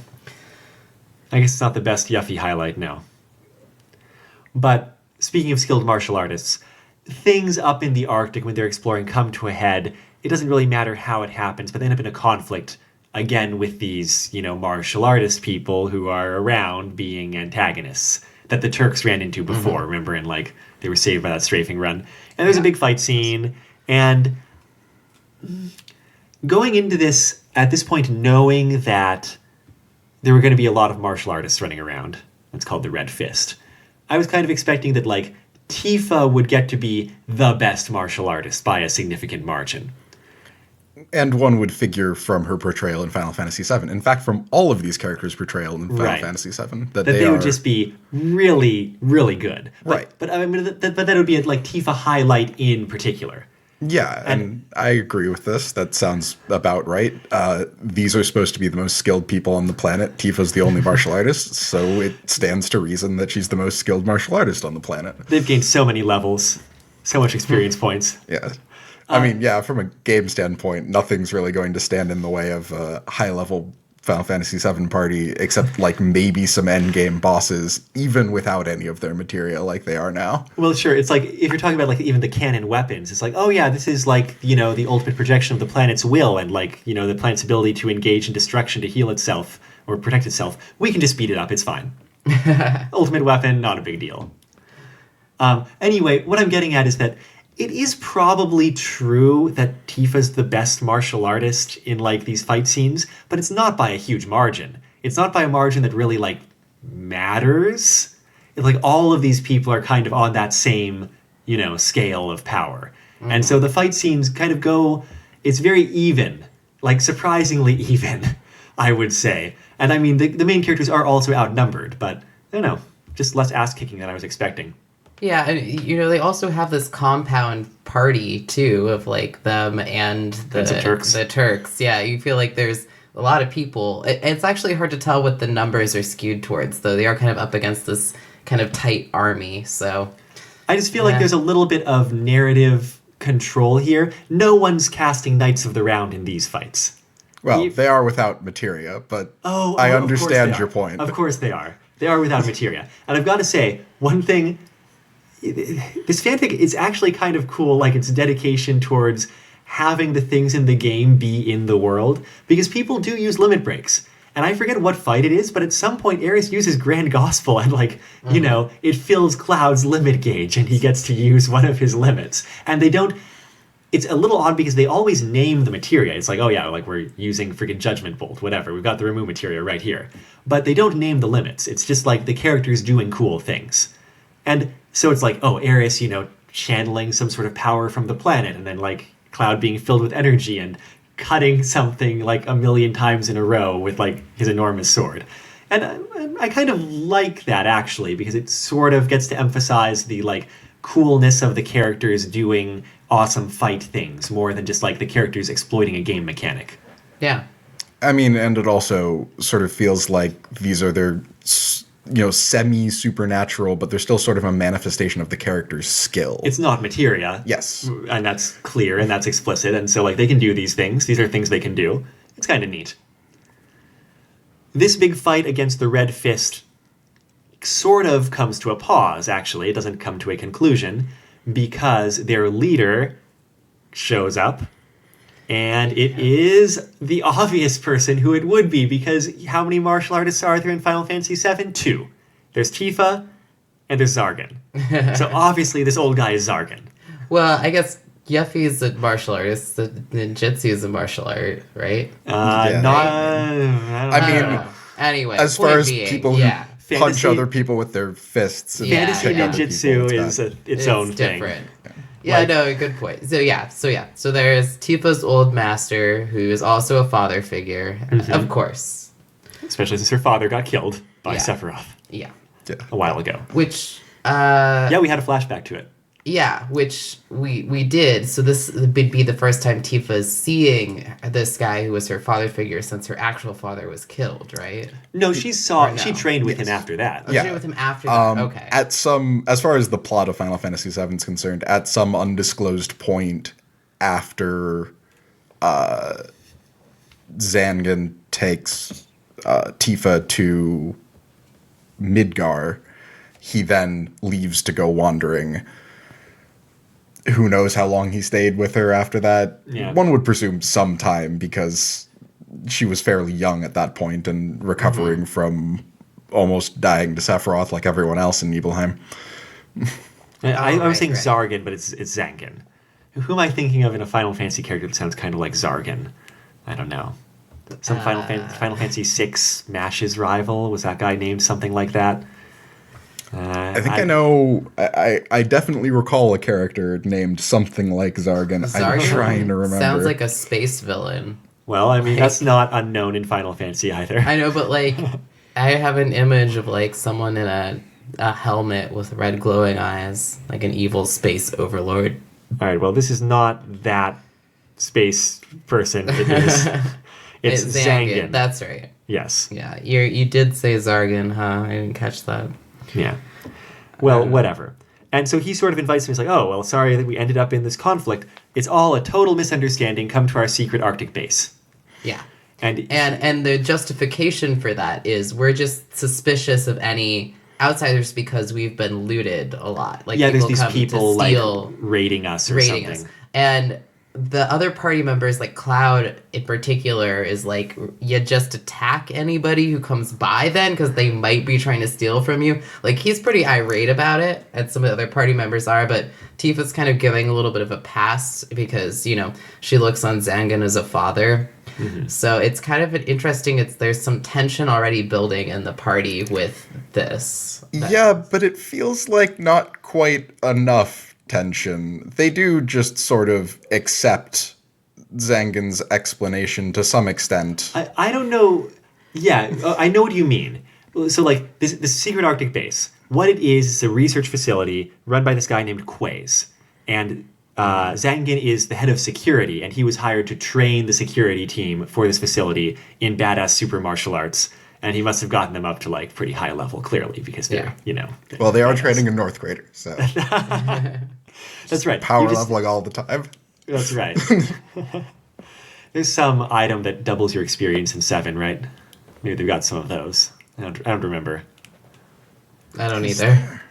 I guess it's not the best Yuffie highlight, no. But speaking of skilled martial artists, things up in the Arctic when they're exploring come to a head. It doesn't really matter how it happens, but they end up in a conflict, again, with these, you know, martial artist people who are around being antagonists that the Turks ran into before, remember? And, like, they were saved by that strafing run. And there's a big fight scene, and going into this, at this point, knowing that there were going to be a lot of martial artists running around, it's called the Red Fist, I was kind of expecting that, like, Tifa would get to be the best martial artist by a significant margin. And one would figure from her portrayal in Final Fantasy VII. In fact, from all of these characters' portrayal in Final Fantasy VII, that they would just be really, really good. Right. But I mean, but that would be a Tifa highlight in particular. Yeah, and I agree with this. That sounds about right. These are supposed to be the most skilled people on the planet. Tifa's the only martial artist, so it stands to reason that she's the most skilled martial artist on the planet. They've gained so many levels, so much experience points. Yeah. I mean, yeah, from a game standpoint, nothing's really going to stand in the way of a high-level Final Fantasy VII party, except maybe some endgame bosses, even without any of their materia like they are now. Well, sure. It's if you're talking about even the canon weapons, it's oh yeah, this is the ultimate projection of the planet's will and the planet's ability to engage in destruction to heal itself or protect itself. We can just speed it up. It's fine. Ultimate weapon, not a big deal. Anyway, what I'm getting at is that it is probably true that Tifa's the best martial artist in these fight scenes, but it's not by a huge margin. It's not by a margin that really matters. All of these people are kind of on that same, scale of power. Mm-hmm. And so the fight scenes kind of go, it's very even, surprisingly even, I would say. And I mean, the main characters are also outnumbered, but I don't know, just less ass kicking than I was expecting. Yeah, and they also have this compound party too of them and the Turks. The Turks. Yeah, you feel there's a lot of people. It's actually hard to tell what the numbers are skewed towards, though. They are kind of up against this kind of tight army. So I just feel there's a little bit of narrative control here. No one's casting Knights of the Round in these fights. Well, they are without materia, but I understand your point. Of course they are. They are without materia. And I've got to say, one thing, this fanfic is actually kind of cool, its dedication towards having the things in the game be in the world, because people do use limit breaks. And I forget what fight it is, but at some point Ares uses Grand Gospel and it fills Cloud's limit gauge and he gets to use one of his limits. And they don't, it's a little odd because they always name the materia. It's oh yeah, we're using freaking Judgment Bolt, whatever. We've got the remove materia right here. But they don't name the limits. It's just the characters doing cool things. And so it's Ares, channeling some sort of power from the planet, and then Cloud being filled with energy and cutting something a million times in a row with his enormous sword. And I kind of like that actually, because it sort of gets to emphasize the coolness of the characters doing awesome fight things more than just the characters exploiting a game mechanic. Yeah. I mean, and it also sort of feels like these are their semi-supernatural, but they're still sort of a manifestation of the character's skill. It's not materia. Yes. And that's clear and that's explicit. And so they can do these things. These are things they can do. It's kind of neat. This big fight against the Red Fist sort of comes to a pause, actually. It doesn't come to a conclusion because their leader shows up. And it is the obvious person who it would be, because how many martial artists are there in Final Fantasy VII? 2. There's Tifa, and there's Zargan. So obviously this old guy is Zargan. Well, I guess Yuffie is a martial artist. The ninjutsu is a martial art, right? I mean, anyway, as far as people who punch Fantasy, other people with their fists. And fantasy kick other ninjutsu people, is its own different. thing. Yeah, no, good point. So there's Tifa's old master, who is also a father figure, of course. Especially since her father got killed by Sephiroth. Yeah. A while ago. Which we had a flashback to it. Yeah, which we did. So this would be the first time Tifa's seeing this guy who was her father figure since her actual father was killed, right? No, she trained with him after that. She trained with him after that. Okay. As far as the plot of Final Fantasy VII is concerned, at some undisclosed point after Zargan takes Tifa to Midgar, he then leaves to go wandering. Who knows how long he stayed with her after that? Yeah. One would presume some time, because she was fairly young at that point and recovering from almost dying to Sephiroth like everyone else in Nibelheim. I was saying Zargan, but it's Zargan. Who am I thinking of in a Final Fantasy character that sounds kind of like Zargan? I don't know. Some Final Fantasy VI Mash's rival? Was that guy named something like that? I think I know. I definitely recall a character named something like Zargan. I'm trying to remember. Sounds like a space villain. Well, I mean, that's not unknown in Final Fantasy either. I know, but like, I have an image of like someone in a helmet with red glowing eyes, like an evil space overlord. All right, well, this is not that space person. It is. It's Zargan. That's right. Yes. Yeah, you did say Zargan, huh? I didn't catch that. Yeah. Well, whatever. And so he sort of invites him. He's like, oh, well, sorry that we ended up in this conflict. It's all a total misunderstanding. Come to our secret Arctic base. Yeah. And the justification for that is we're just suspicious of any outsiders because we've been looted a lot. Like, yeah, there's these people like raiding us or something. Us. And the other party members, like Cloud in particular, is like, you just attack anybody who comes by then because they might be trying to steal from you. Like, he's pretty irate about it, and some of the other party members are, but Tifa's kind of giving a little bit of a pass because, you know, she looks on Zargan as a father. Mm-hmm. So it's kind of an interesting, there's some tension already building in the party with this. Yeah, but it feels like not quite enough tension. They do just sort of accept Zangan's explanation to some extent. I don't know. Yeah, I know what you mean. So, like, this secret Arctic base, what it is a research facility run by this guy named Quays. And Zargan is the head of security, and he was hired to train the security team for this facility in badass super martial arts. And he must have gotten them up to, like, pretty high level, clearly, because they're, you know. Well, they are training a North grader, so. That's right. Power leveling all the time. That's right. There's some item that doubles your experience in 7, right? Maybe they've got some of those. I don't remember. I don't either.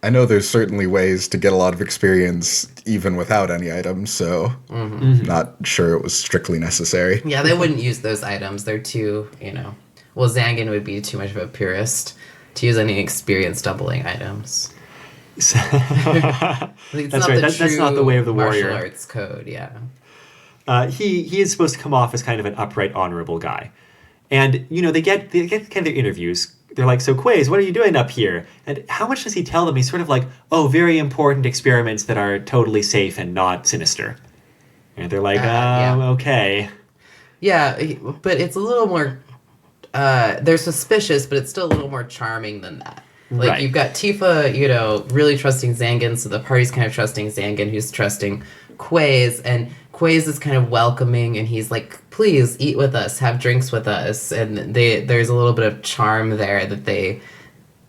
I know there's certainly ways to get a lot of experience even without any items, so not sure it was strictly necessary. Yeah, they wouldn't use those items. They're too, you know... Well, Zargan would be too much of a purist to use any experience doubling items. That's right. That's not the way of the warrior. Martial arts code, yeah. He is supposed to come off as kind of an upright, honorable guy. And, you know, they get kind of their interviews. They're like, so Quays, what are you doing up here? And how much does he tell them? He's sort of like, oh, very important experiments that are totally safe and not sinister. And they're like, okay. Yeah, but it's a little more... they're suspicious, but it's still a little more charming than that. Like, right. You've got Tifa, you know, really trusting Zargan, so the party's kind of trusting Zargan, who's trusting Quays, and Quays is kind of welcoming, and he's like, please, eat with us, have drinks with us, and there's a little bit of charm there that they...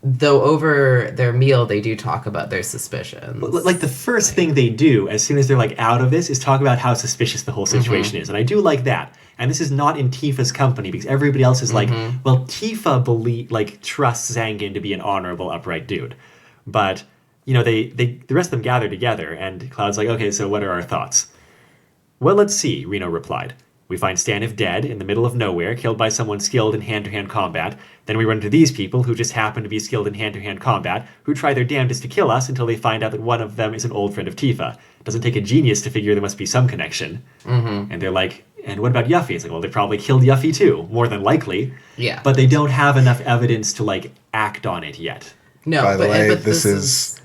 Though over their meal, they do talk about their suspicions. Like, the first thing they do, as soon as they're, like, out of this, is talk about how suspicious the whole situation is. And I do like that. And this is not in Tifa's company, because everybody else is like, well, Tifa trusts Zargan to be an honorable, upright dude. But, you know, the rest of them gather together, and Cloud's like, okay, so what are our thoughts? Well, let's see, Reno replied. We find Stanif dead in the middle of nowhere, killed by someone skilled in hand-to-hand combat. Then we run into these people who just happen to be skilled in hand-to-hand combat, who try their damnedest to kill us until they find out that one of them is an old friend of Tifa. It doesn't take a genius to figure there must be some connection. And they're like, and what about Yuffie? It's like, well, they probably killed Yuffie too, more than likely. Yeah. But they don't have enough evidence to, like, act on it yet. No, By the way, this is...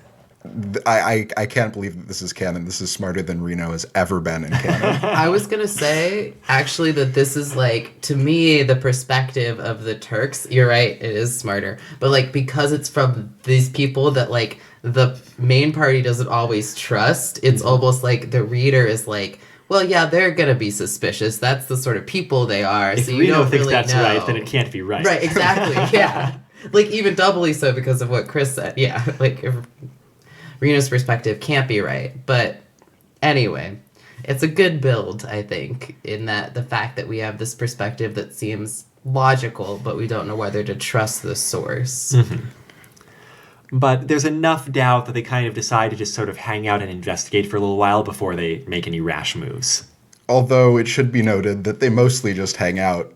I can't believe that this is canon. This is smarter than Reno has ever been in canon. I was going to say, actually, that this is, like, to me, the perspective of the Turks. You're right, it is smarter. But, like, because it's from these people that, like, the main party doesn't always trust, it's almost like the reader is like, well, yeah, they're going to be suspicious. That's the sort of people they are. If so you Reno don't thinks really that's know. right, then it can't be right. Right, exactly, yeah. Like, even doubly so because of what Chris said. Yeah, like... Reno's perspective can't be right, but anyway, it's a good build, I think, in that the fact that we have this perspective that seems logical, but we don't know whether to trust the source. But there's enough doubt that they kind of decide to just sort of hang out and investigate for a little while before they make any rash moves. Although it should be noted that they mostly just hang out.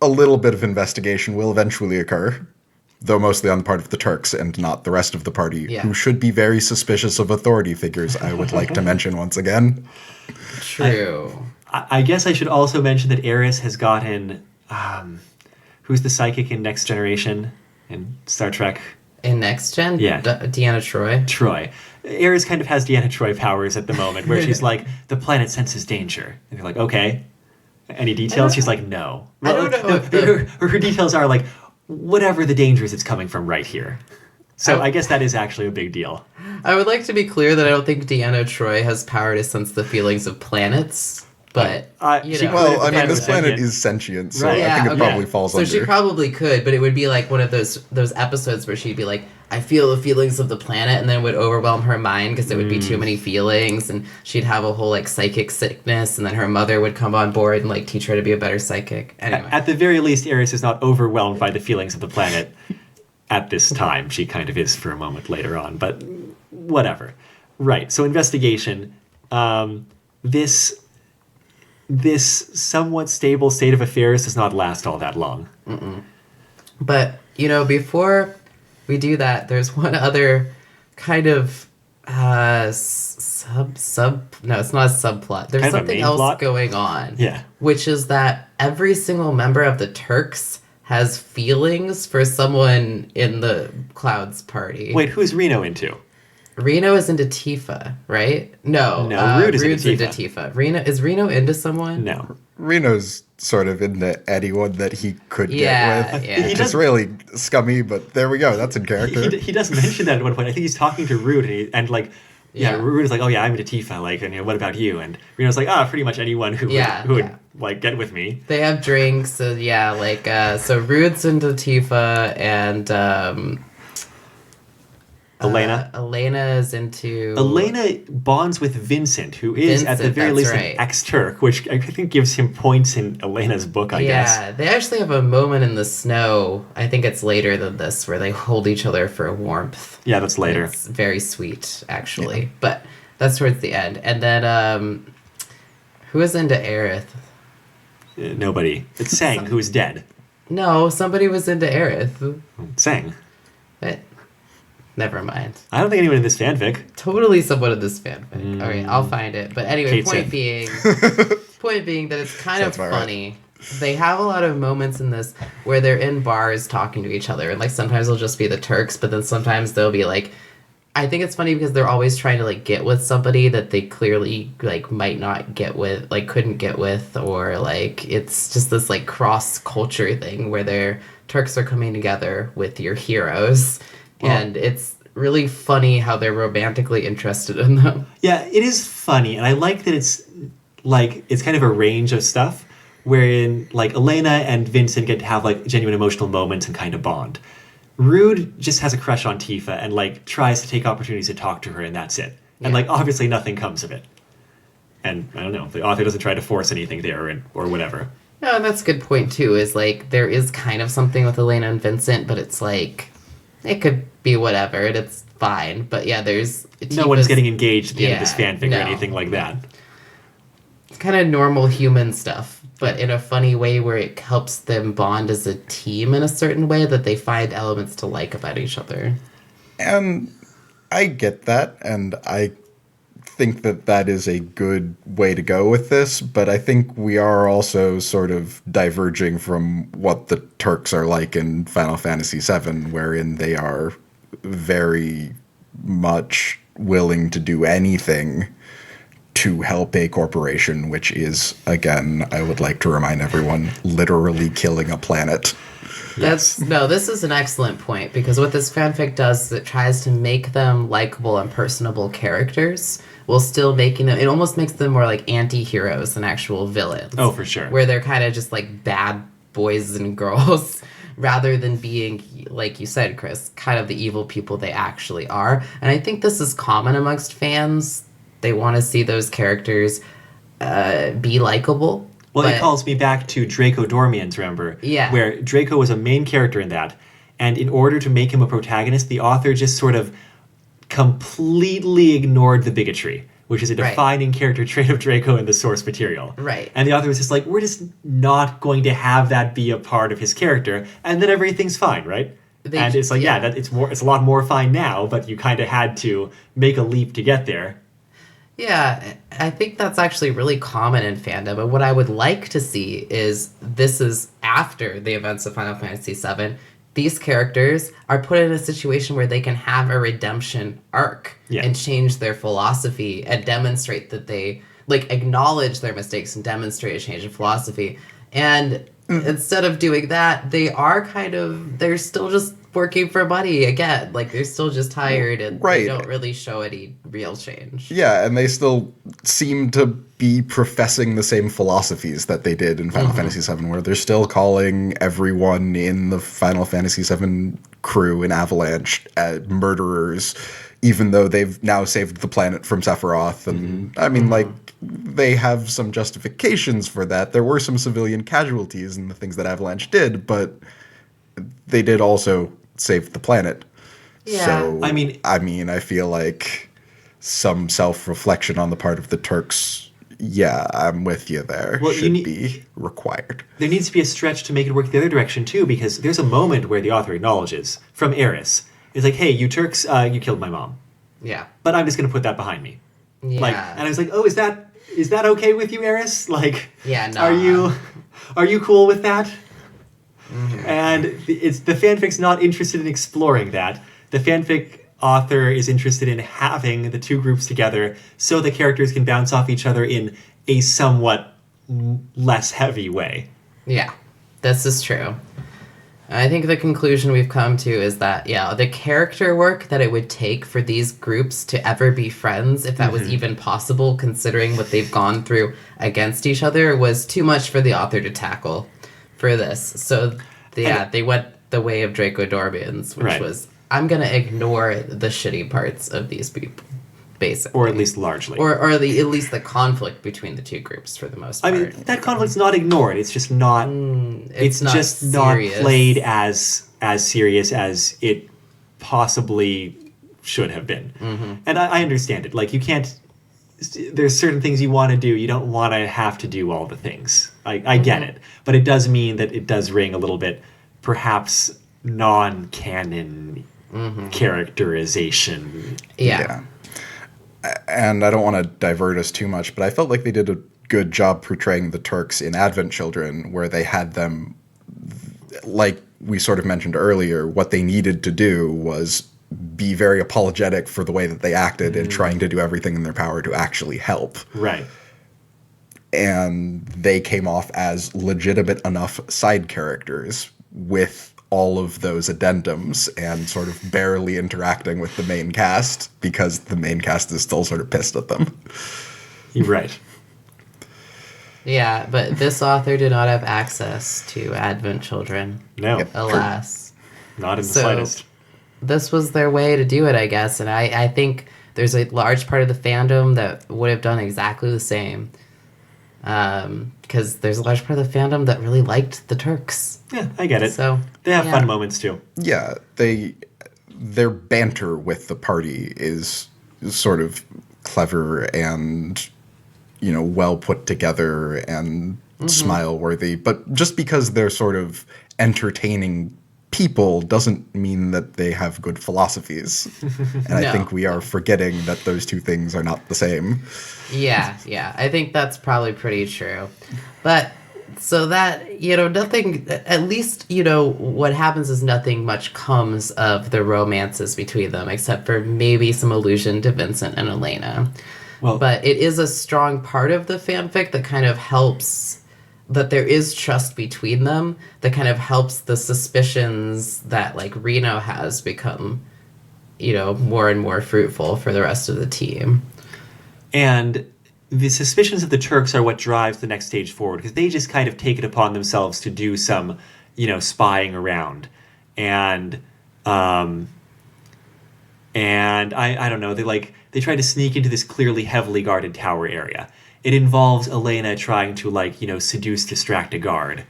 A little bit of investigation will eventually occur. Though mostly on the part of the Turks and not the rest of the party, who should be very suspicious of authority figures, I would like to mention once again. True. I guess I should also mention that Eris has gotten... who's the psychic in Next Generation in Star Trek? In Next Gen? Yeah. Deanna Troi? Troy. Ares kind of has Deanna Troi powers at the moment, where she's like, the planet senses danger. And they're like, okay. Any details? She's like, no. I don't know her details are like, whatever the danger is, it's coming from right here. So I guess that is actually a big deal. I would like to be clear that I don't think Deanna Troi has power to sense the feelings of planets, but, you know. Well, I mean, this planet is sentient, so Right. I think it probably falls under. So she probably could, but it would be like one of those episodes where she'd be like, I feel the feelings of the planet, and then it would overwhelm her mind because there would be too many feelings, and she'd have a whole, like, psychic sickness, and then her mother would come on board and, like, teach her to be a better psychic. Anyway. At the very least, Ares is not overwhelmed by the feelings of the planet at this time. She kind of is for a moment later on, but whatever. Right, so investigation. This somewhat stable state of affairs does not last all that long. But, you know, before we do that, there's one other kind of no, it's not a subplot. There's Kind of a something main else plot? going on. Yeah. Which is that every single member of the Turks has feelings for someone in the Cloud's party. Wait, who's Reno into? Reno is into Tifa, right? No, Rude is Rude's into into Tifa. Is Reno into someone? No. Reno's sort of into anyone that he could Yeah, get with. yeah. Which is really scummy, but there we go. That's in character. He does mention that at one point. I think he's talking to Rude, and Yeah. Rude is like, oh yeah, I'm into Tifa, like, and what about you? And Reno's like, pretty much anyone who would like get with me. They have drinks, so so Rude's into Tifa, and Elena. Elena is into... Elena bonds with Vincent, who is at the very least right. an ex-Turk, which I think gives him points in Elena's book, I guess. Yeah, they actually have a moment in the snow, I think it's later than this, where they hold each other for warmth. Yeah, that's later. It's very sweet, actually. Yeah. But that's towards the end. And then, who is into Aerith? Nobody. It's Sang, who is dead. No, somebody was into Aerith. Sang. But never mind. I don't think anyone in this fanfic. Totally someone in this fanfic. All right, I'll find it. But anyway, Cait point Sith. being that it's kind of funny. Right. They have a lot of moments in this where they're in bars talking to each other, and like sometimes they'll just be the Turks, but then sometimes they'll be like, I think it's funny because they're always trying to like get with somebody that they clearly like might not get with, like couldn't get with, or like it's just this like cross culture thing where their Turks are coming together with your heroes. And it's really funny how they're romantically interested in them. Yeah, it is funny, and I like that it's kind of a range of stuff wherein like Elena and Vincent get to have like genuine emotional moments and kind of bond. Rude just has a crush on Tifa and like tries to take opportunities to talk to her, and that's it. And like obviously nothing comes of it. And I don't know, the author doesn't try to force anything there or whatever. No, and that's a good point too, is like there is kind of something with Elena and Vincent, but it's like it could be whatever, and it's fine. But yeah, there's... No one's getting engaged at the end of this fanfic or anything like that. It's kind of normal human stuff, but in a funny way where it helps them bond as a team in a certain way that they find elements to like about each other. And I get that, and I think that that is a good way to go with this, but I think we are also sort of diverging from what the Turks are like in Final Fantasy VII, wherein they are very much willing to do anything to help a corporation, which is, again, I would like to remind everyone, literally killing a planet. This is an excellent point, because what this fanfic does is it tries to make them likable and personable characters while still making them, it almost makes them more like anti-heroes than actual villains. Oh, for sure. Where they're kind of just like bad boys and girls rather than being, like you said, Chris, kind of the evil people they actually are. And I think this is common amongst fans. They want to see those characters be likable. Well, it calls me back to Draco Dormians, remember? Yeah. Where Draco was a main character in that, and in order to make him a protagonist, the author just sort of completely ignored the bigotry, which is a defining character trait of Draco in the source material. Right. And the author was just like, we're just not going to have that be a part of his character, and then everything's fine, right? And it's like, it's a lot more fine now, but you kind of had to make a leap to get there. Yeah, I think that's actually really common in fandom. And what I would like to see is this is after the events of Final Fantasy VII. these characters are put in a situation where they can have a redemption arc and change their philosophy and demonstrate that they like acknowledge their mistakes and demonstrate a change in philosophy. And instead of doing that, they're still just working for money again. Like, they're still just hired, and they don't really show any real change. Yeah, and they still seem to be professing the same philosophies that they did in Final Fantasy VII, where they're still calling everyone in the Final Fantasy VII crew in Avalanche murderers, even though they've now saved the planet from Sephiroth. And, I mean, like, they have some justifications for that. There were some civilian casualties in the things that Avalanche did, but they did also save the planet. Yeah. So, I feel like some self-reflection on the part of the Turks, I'm with you there, should be required. There needs to be a stretch to make it work the other direction, too, because there's a moment where the author acknowledges, from Eris, it's like, hey, you Turks, you killed my mom. Yeah. But I'm just going to put that behind me. Yeah. Like, and I was like, oh, is that okay with you, Eris? Like, no. Are you cool with that? And the fanfic's not interested in exploring that. The fanfic author is interested in having the two groups together so the characters can bounce off each other in a somewhat less heavy way. Yeah, this is true. I think the conclusion we've come to is that, the character work that it would take for these groups to ever be friends, if that was even possible, considering what they've gone through against each other, was too much for the author to tackle for this. So, they went the way of Draco-Dormians, which was, I'm going to ignore the shitty parts of these people, basically. Or at least largely. Or at least the conflict between the two groups, for the most part. I mean, that conflict's not ignored. It's just not... it's not just serious. Not played as serious as it possibly should have been. And I understand it. Like, you can't... There's certain things you want to do. You don't want to have to do all the things. I get it. But it does mean that it does ring a little bit, perhaps, non-canon characterization. Yeah. And I don't want to divert us too much, but I felt like they did a good job portraying the Turks in Advent Children, where they had them, like we sort of mentioned earlier, what they needed to do was be very apologetic for the way that they acted and trying to do everything in their power to actually help. Right. And they came off as legitimate enough side characters with all of those addendums and sort of barely interacting with the main cast because the main cast is still sort of pissed at them. You're right. Yeah, but this author did not have access to Advent Children. No. Alas. Not in the slightest. This was their way to do it, I guess, and I think there's a large part of the fandom that would have done exactly the same. Because there's a large part of the fandom that really liked the Turks. Yeah, I get it. So they have fun moments too. Yeah, their banter with the party is sort of clever and, well put together and smile worthy. But just because they're sort of entertaining people doesn't mean that they have good philosophies. And I think we are forgetting that those two things are not the same. Yeah, I think that's probably pretty true. But so that, nothing, at least, what happens is nothing much comes of the romances between them, except for maybe some allusion to Vincent and Elena. Well, but it is a strong part of the fanfic that kind of helps, that there is trust between them, that kind of helps the suspicions that, like, Reno has become, more and more fruitful for the rest of the team. And the suspicions of the Turks are what drives the next stage forward, because they just kind of take it upon themselves to do some, spying around. And I don't know, they try to sneak into this clearly heavily guarded tower area. It involves Elena trying to, seduce, distract a guard.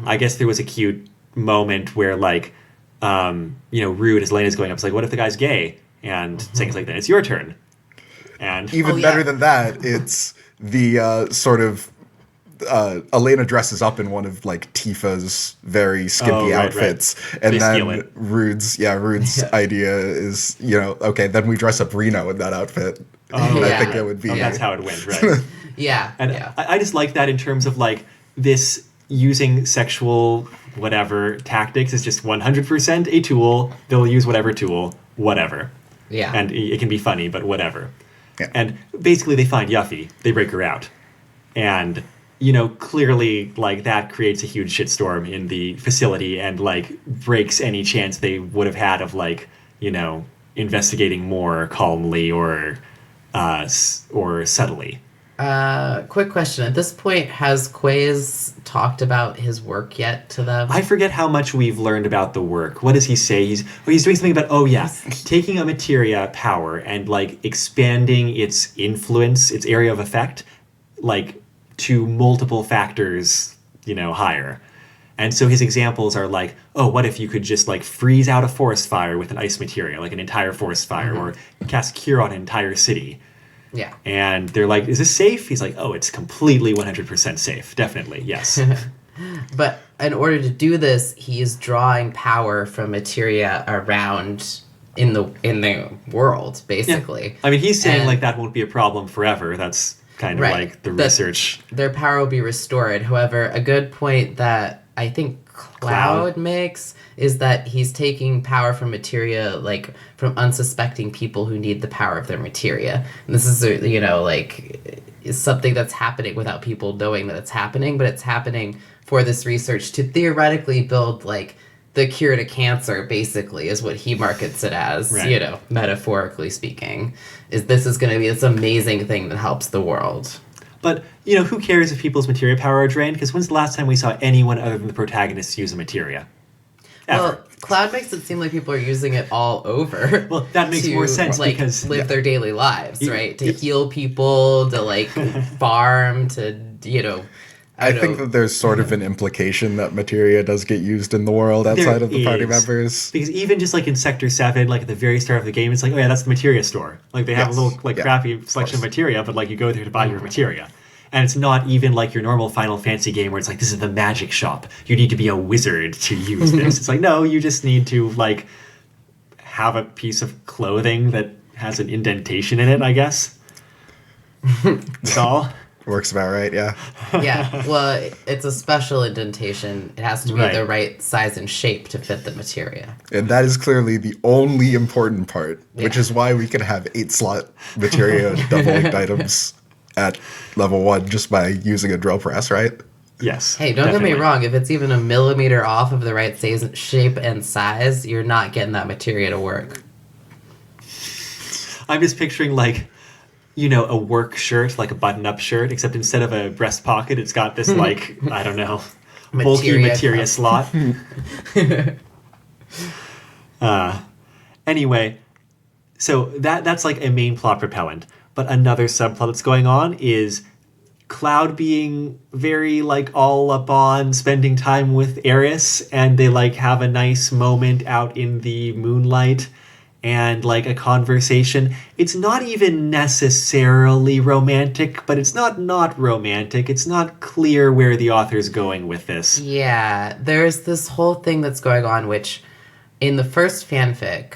I guess there was a cute moment where, Rude, as Elena's going up, is like, what if the guy's gay? And saying like that, it's your turn. And even better than that, it's the sort of Elena dresses up in one of Tifa's very skimpy outfits, and then Rude's idea is okay, then we dress up Reno in that outfit. I think that would be that's how it went, right? Yeah. And I just like that in terms of this using sexual whatever tactics is just 100% a tool. They'll use whatever tool, whatever. Yeah. And it can be funny, but whatever. Yeah. And basically they find Yuffie. They break her out. And, clearly, like, that creates a huge shitstorm in the facility and, like, breaks any chance they would have had of, like, investigating more calmly or subtly. Quick question. At this point, has Quays talked about his work yet to them? I forget how much we've learned about the work. What does he say? He's doing something about, taking a materia power and, like, expanding its influence, its area of effect, like, to multiple factors, higher. And so his examples are like, what if you could just, like, freeze out a forest fire with an ice materia, like an entire forest fire, or cast cure on an entire city. Yeah. And they're like, is this safe? He's like, it's completely 100% safe. Definitely, yes. But in order to do this, he is drawing power from materia around in the world, basically. Yeah. I mean, he's saying, like, that won't be a problem forever. That's kind of like the research. Their power will be restored. However, a good point that I think Cloud makes is that he's taking power from materia, like, from unsuspecting people who need the power of their materia. And this is, is something that's happening without people knowing that it's happening, but it's happening for this research to theoretically build, like, the cure to cancer, basically, is what he markets it as, right. Metaphorically speaking. This is going to be this amazing thing that helps the world. But, who cares if people's materia power are drained? Because when's the last time we saw anyone other than the protagonists use a materia? Ever. Well, Cloud makes it seem like people are using it all over. Well, that makes more sense because... live their daily lives, right? To heal people, to, like, farm, to, I think that there's sort of an implication that materia does get used in the world outside of the party members. Because even just like in Sector 7, like at the very start of the game, it's like, that's the materia store. Like they have a little crappy selection of materia, but like you go there to buy your materia. And it's not even like your normal Final Fantasy game where it's like, this is the magic shop. You need to be a wizard to use this. It's like, no, you just need to like have a piece of clothing that has an indentation in it, I guess. That's all. Works about right, yeah. Yeah, well, it's a special indentation. It has to be the right size and shape to fit the materia. And that is clearly the only important part, which is why we can have 8-slot materia double-linked items at level 1 just by using a drill press, right? Yes. Hey, don't get me wrong. If it's even a millimeter off of the right shape and size, you're not getting that materia to work. I'm just picturing, like, a work shirt, like a button-up shirt, except instead of a breast pocket, it's got this, like, I don't know, bulky materia slot. Anyway, so that's like a main plot propellant. But another subplot that's going on is Cloud being very, like, all up on spending time with Eris, and they, like, have a nice moment out in the moonlight and, like, a conversation. It's not even necessarily romantic, but it's not romantic. It's not clear where the author's going with this. Yeah, there's this whole thing that's going on, which in the first fanfic,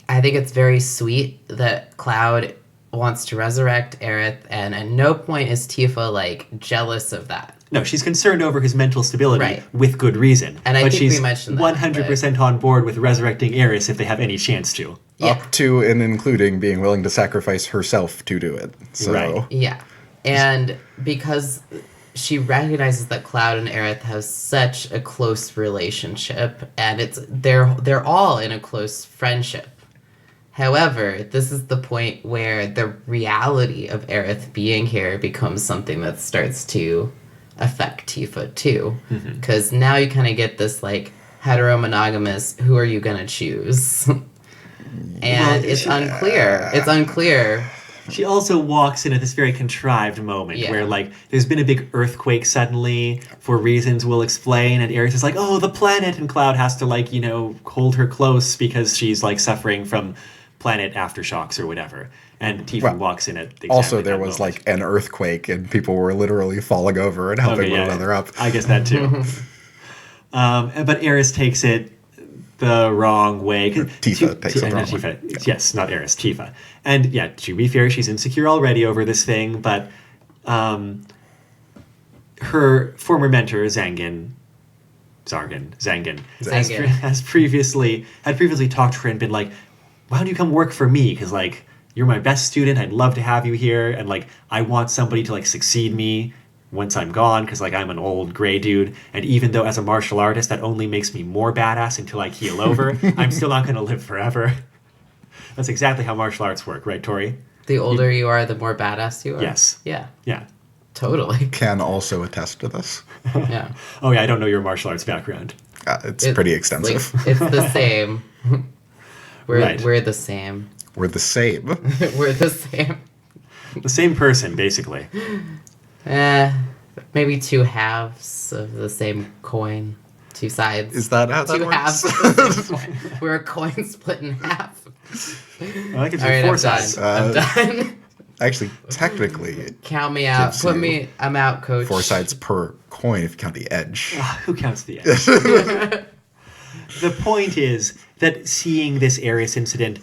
I think it's very sweet that Cloud wants to resurrect Aerith, and at no point is Tifa, like, jealous of that. No, she's concerned over his mental stability with good reason. And I think we mentioned that. 100% on board with resurrecting Eris if they have any chance to. Yeah. Up to and including being willing to sacrifice herself to do it. So. Yeah. And because she recognizes that Cloud and Aerith have such a close relationship, and they're all in a close friendship. However, this is the point where the reality of Aerith being here becomes something that starts to affect Tifa too. Because now you kind of get this, like, heteromonogamous, who are you going to choose? And it's unclear. It's unclear. She also walks in at this very contrived moment where, like, there's been a big earthquake suddenly for reasons we'll explain, and Aerith is like, oh, the planet, and Cloud has to, like, hold her close because she's, like, suffering from planet aftershocks or whatever. And Tifa walks in at exactly also there was moment. Like an earthquake and people were literally falling over and helping one another up. I guess that too. But Eris takes it the wrong way. Tifa takes it the wrong way. Yes, not Eris, Tifa. And yeah, to be fair, she's insecure already over this thing, but her former mentor, Zargan, had previously talked to her and been like, why don't you come work for me? Because, like, you're my best student. I'd love to have you here. And, like, I want somebody to, like, succeed me once I'm gone because, like, I'm an old gray dude. And even though as a martial artist that only makes me more badass until I keel over, I'm still not going to live forever. That's exactly how martial arts work, right, Tori? The older you are, the more badass you are? Yes. Yeah. Yeah. Totally. Can also attest to this. Yeah. Oh, yeah, I don't know your martial arts background. It's pretty extensive. Like, it's the same. Right. We're the same. We're the same. We're the same. The same person, basically. Maybe two halves of the same coin. Two sides. Is that how that two works? halves of the same coin. We're a coin split in half. Well, that gives you All right, four I'm sides. done. I'm done. Actually, technically, it Count me out. gives Put you me. I'm out, coach. 4 sides per coin if you count the edge. Who counts the edge? The point is that seeing this Ares incident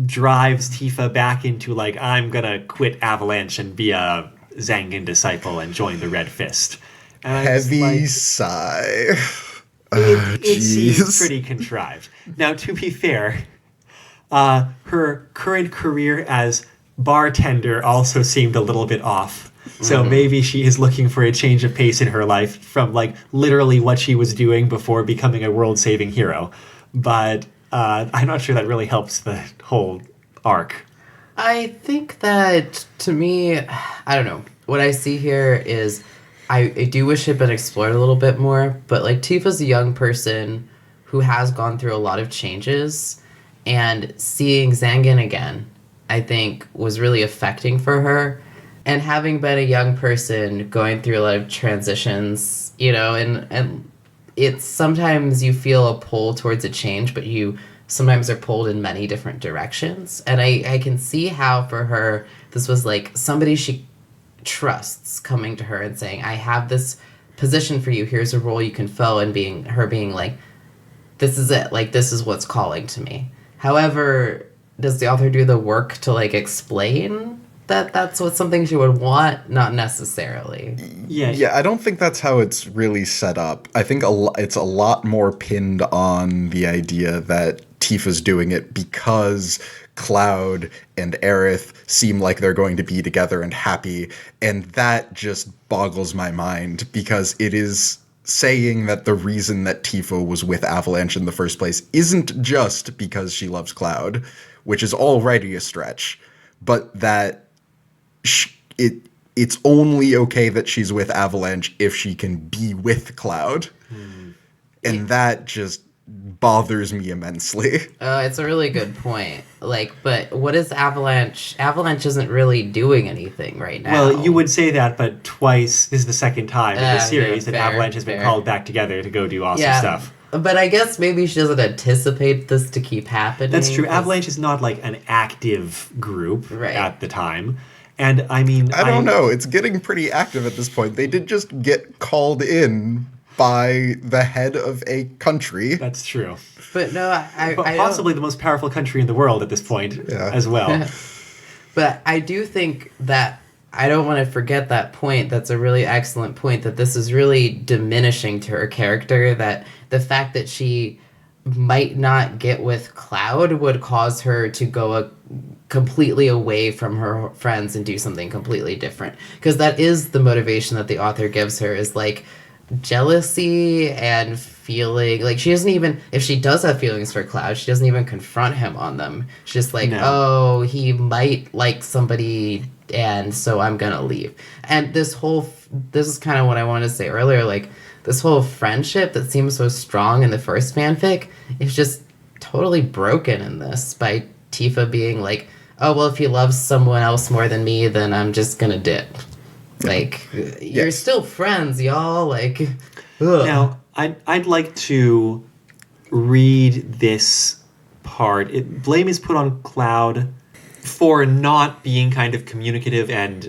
drives Tifa back into, like, I'm gonna quit Avalanche and be a Zargan disciple and join the Red Fist. And I'm just Heavy like, sigh. it seems Jeez. pretty contrived. Now, to be fair, her current career as bartender also seemed a little bit off. So maybe she is looking for a change of pace in her life from, like, literally what she was doing before becoming a world-saving hero. But I'm not sure that really helps the whole arc. I think that, to me, I don't know. What I see here is I do wish it had been explored a little bit more, but, like, Tifa's a young person who has gone through a lot of changes, and seeing Zargan again, I think, was really affecting for her. And having been a young person going through a lot of transitions, you know, and it's sometimes you feel a pull towards a change, but you sometimes are pulled in many different directions. And I can see how for her, this was like somebody she trusts coming to her and saying, I have this position for you. Here's a role you can fill, and being like, this is it. Like, this is what's calling to me. However, does the author do the work to, like, explain that that's what something she would want? Not necessarily. Yeah, I don't think that's how it's really set up. I think it's a lot more pinned on the idea that Tifa's doing it because Cloud and Aerith seem like they're going to be together and happy, and that just boggles my mind because it is saying that the reason that Tifa was with Avalanche in the first place isn't just because she loves Cloud, which is already a stretch, but that it's only okay that she's with Avalanche if she can be with Cloud. And that just bothers me immensely. It's a really good point. Like, but what is Avalanche? Avalanche isn't really doing anything right now. Well, you would say that, but twice, this is the second time in the series that fair, Avalanche has been called back together to go do awesome stuff. But I guess maybe she doesn't anticipate this to keep happening. That's true. Avalanche is not, like, an active group Right. at the time. And, I mean... I don't know. It's getting pretty active at this point. They did just get called in by the head of a country. That's true. But no, I possibly the most powerful country in the world at this point as well. But I do think that I don't want to forget that point. That's a really excellent point, that this is really diminishing to her character, that the fact that she might not get with Cloud would cause her to go completely away from her friends and do something completely different. Because that is the motivation that the author gives her, is like jealousy and feeling like she doesn't even, if she does have feelings for Cloud, she doesn't even confront him on them. She's just like, oh, he might like somebody, and so I'm gonna leave. And this is kind of what I wanted to say earlier, like this whole friendship that seems so strong in the first fanfic is just totally broken in this by Tifa being like, oh, well, if he loves someone else more than me, then I'm just gonna dip. Like, you're still friends, y'all. Like, ugh. Now, I'd like to read this part. Blame is put on Cloud for not being kind of communicative and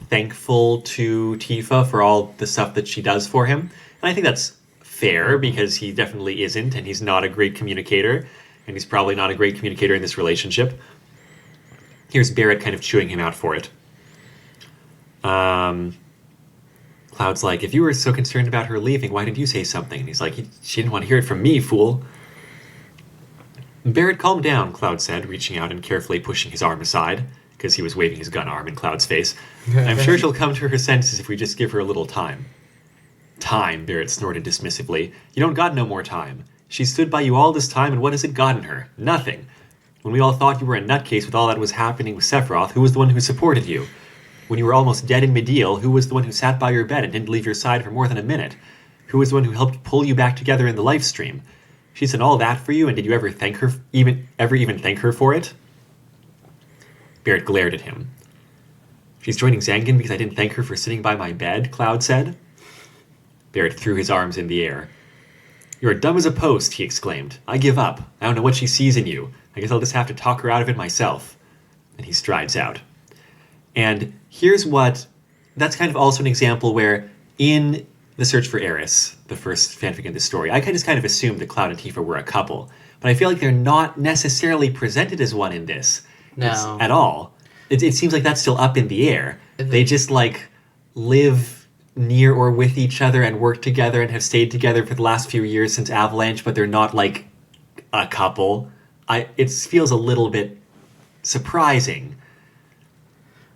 thankful to Tifa for all the stuff that she does for him. And I think that's fair, because he definitely isn't, and he's not a great communicator, and he's probably not a great communicator in this relationship. Here's Barrett kind of chewing him out for it. Cloud's like, if you were so concerned about her leaving, why didn't you say something? And he's like, she didn't want to hear it from me, fool. Barrett, calm down, Cloud said, reaching out and carefully pushing his arm aside, because he was waving his gun arm in Cloud's face. I'm sure she'll come to her senses if we just give her a little time. Time, Barrett snorted dismissively. You don't got no more time. She stood by you all this time, and what has it gotten her? Nothing. When we all thought you were a nutcase with all that was happening with Sephiroth, who was the one who supported you? When you were almost dead in Mideel, who was the one who sat by your bed and didn't leave your side for more than a minute? Who was the one who helped pull you back together in the live stream? She's done all that for you, and did you ever thank her, even thank her for it? Barrett glared at him. She's joining Zargan because I didn't thank her for sitting by my bed, Cloud said. Barrett threw his arms in the air. You're dumb as a post, he exclaimed. I give up. I don't know what she sees in you. I guess I'll just have to talk her out of it myself. And he strides out. And that's kind of also an example where in The Search for Eris, the first fanfic in this story, I kind of assumed that Cloud and Tifa were a couple. But I feel like they're not necessarily presented as one in this. No. At all. It seems like that's still up in the air. They just, live near or with each other and work together and have stayed together for the last few years since Avalanche, but they're not, a couple. It feels a little bit surprising.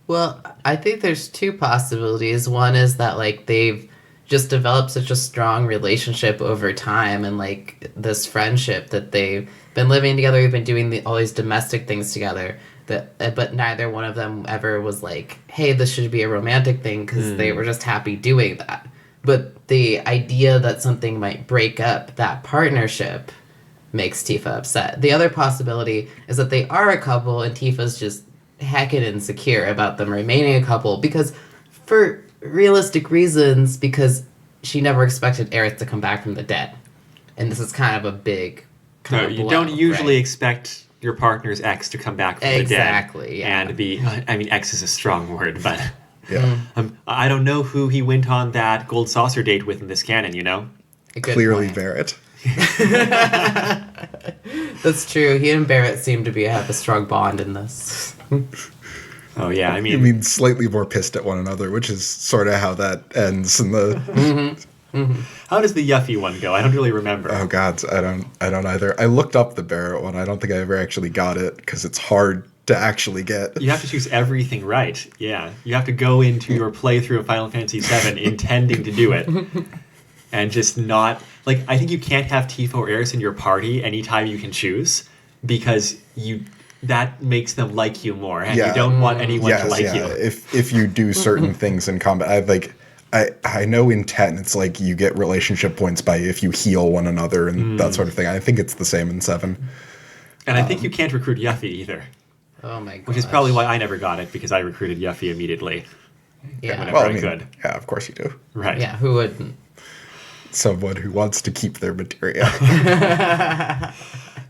Well, I think there's two possibilities. One is that, they've just developed such a strong relationship over time and, this friendship that they've been living together, they've been doing all these domestic things together, but neither one of them ever was like, hey, this should be a romantic thing, because they were just happy doing that. But the idea that something might break up that partnership makes Tifa upset. The other possibility is that they are a couple and Tifa's just heckin' insecure about them remaining a couple, because for realistic reasons, because she never expected Aerith to come back from the dead. And this is kind of a big No, you don't usually expect your partner's ex to come back from the dead. Exactly, yeah. And be, ex is a strong word, but Yeah. I don't know who he went on that gold saucer date with in this canon, you know? Clearly point. Barrett. That's true. He and Barrett seem to have a strong bond in this. Oh, yeah, I mean, slightly more pissed at one another, which is sort of how that ends in the... How does the Yuffie one go? I don't really remember. Oh God, I don't either. I looked up the Barrett one. I don't think I ever actually got it because it's hard to actually get. You have to choose everything right. Yeah, you have to go into your playthrough of Final Fantasy VII intending to do it, and just not I think you can't have Tifa or Eris in your party anytime you can choose, because that makes them like you more, and you don't want anyone to like you. If you do certain things in combat, I know in 10 it's you get relationship points by if you heal one another and that sort of thing. I think it's the same in 7. And I think you can't recruit Yuffie either. Oh my god. Which is probably why I never got it, because I recruited Yuffie immediately. Yeah. Whenever I could. Yeah, of course you do. Right. Yeah, who wouldn't? Someone who wants to keep their materia.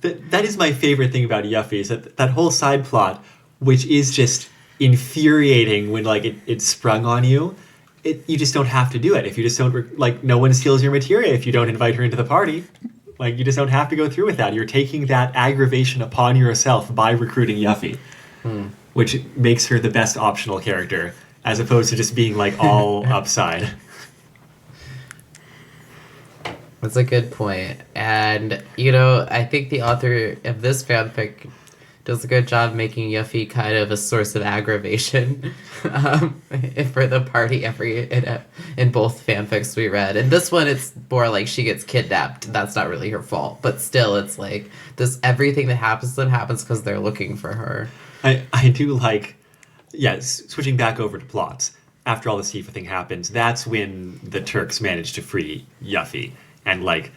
That is my favorite thing about Yuffie, is that whole side plot, which is just infuriating when it's sprung on you. You just don't have to do it. If you just don't, no one steals your materia if you don't invite her into the party. You just don't have to go through with that. You're taking that aggravation upon yourself by recruiting Yuffie, which makes her the best optional character, as opposed to just being, all upside. That's a good point. And, I think the author of this fanfic does a good job making Yuffie kind of a source of aggravation for the party in both fanfics we read. And this one, it's more she gets kidnapped. That's not really her fault. But still, it's everything that happens to them happens because they're looking for her. I do switching back over to plots. After all this Tifa thing happens, that's when the Turks manage to free Yuffie. And, they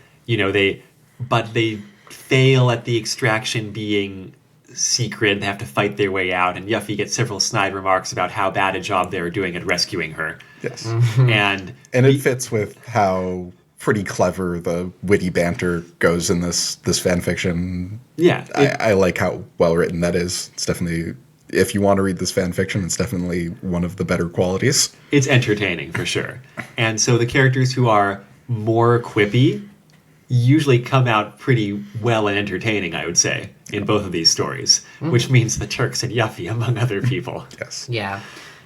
fail at the extraction being secret. They have to fight their way out, and Yuffie gets several snide remarks about how bad a job they were doing at rescuing her. Yes. And it fits with how pretty clever the witty banter goes in this fan fiction. Yeah. I like how well written that is. It's definitely, if you want to read this fan fiction, it's definitely one of the better qualities. It's entertaining, for sure. And so the characters who are more quippy usually come out pretty well and entertaining, I would say, in both of these stories, which means the Turks and Yuffie, among other people. Yes. Yeah.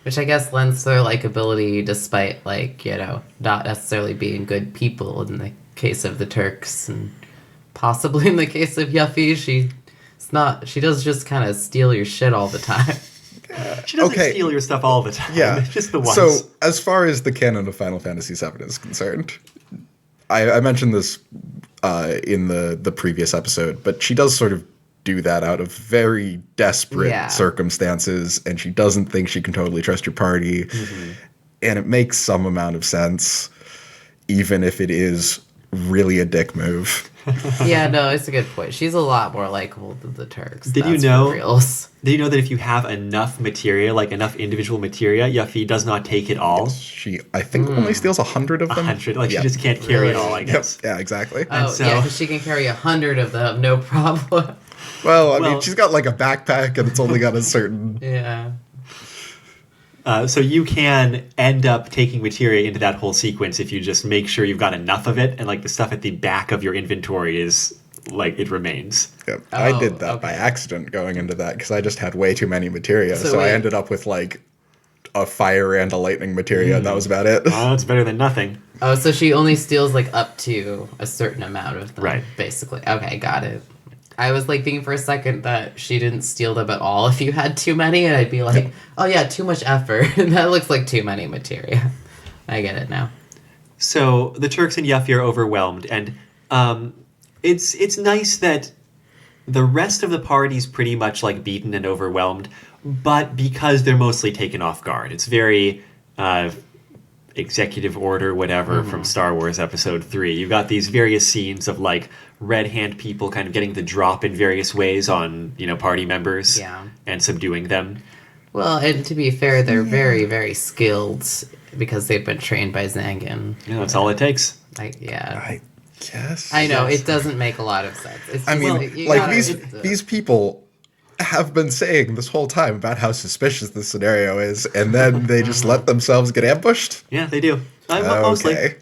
Which I guess lends to their likability despite, like, you know, not necessarily being good people in the case of the Turks. And possibly in the case of Yuffie, she does just kind of steal your shit all the time. She doesn't steal your stuff all the time. Yeah. Just the once. So, as far as the canon of Final Fantasy VII is concerned, I mentioned this in the previous episode, but she does sort of do that out of very desperate circumstances, and she doesn't think she can totally trust your party. Mm-hmm. And it makes some amount of sense, even if it is really a dick move. Yeah, no, it's a good point. She's a lot more likable than the Turks. Did you know that if you have enough materia, like enough individual materia, Yuffie does not take it all? She, I think, only steals 100 of them. 100, like she just can't carry it all, I guess. Yep. Yeah, exactly. Oh, so, yeah, because she can carry 100 of them, no problem. Well, I mean, she's got like a backpack, and it's only got a certain... Yeah. So you can end up taking materia into that whole sequence if you just make sure you've got enough of it, and like the stuff at the back of your inventory is like it remains. Yep. I did that by accident going into that because I just had way too many materia, so I ended up with like a fire and a lightning materia, and that was about it. Oh, that's better than nothing. Oh, so she only steals like up to a certain amount of them, right? Basically. Okay, got it. I was like thinking for a second that she didn't steal them at all if you had too many, and I'd be like, oh yeah, too much effort. That looks like too many materia. I get it now. So the Turks and Yuffie are overwhelmed, and it's nice that the rest of the party's pretty much like beaten and overwhelmed, but because they're mostly taken off guard. It's very executive order, whatever, from Star Wars Episode 3. You've got these various scenes of like red hand people kind of getting the drop in various ways on, you know, party members and subduing them. Well, and to be fair, they're very, very skilled because they've been trained by Zargan. Yeah, that's all it takes. I guess. I know, it doesn't make a lot of sense. It's just, these people have been saying this whole time about how suspicious this scenario is, and then they just let themselves get ambushed? Yeah, they do. Mostly.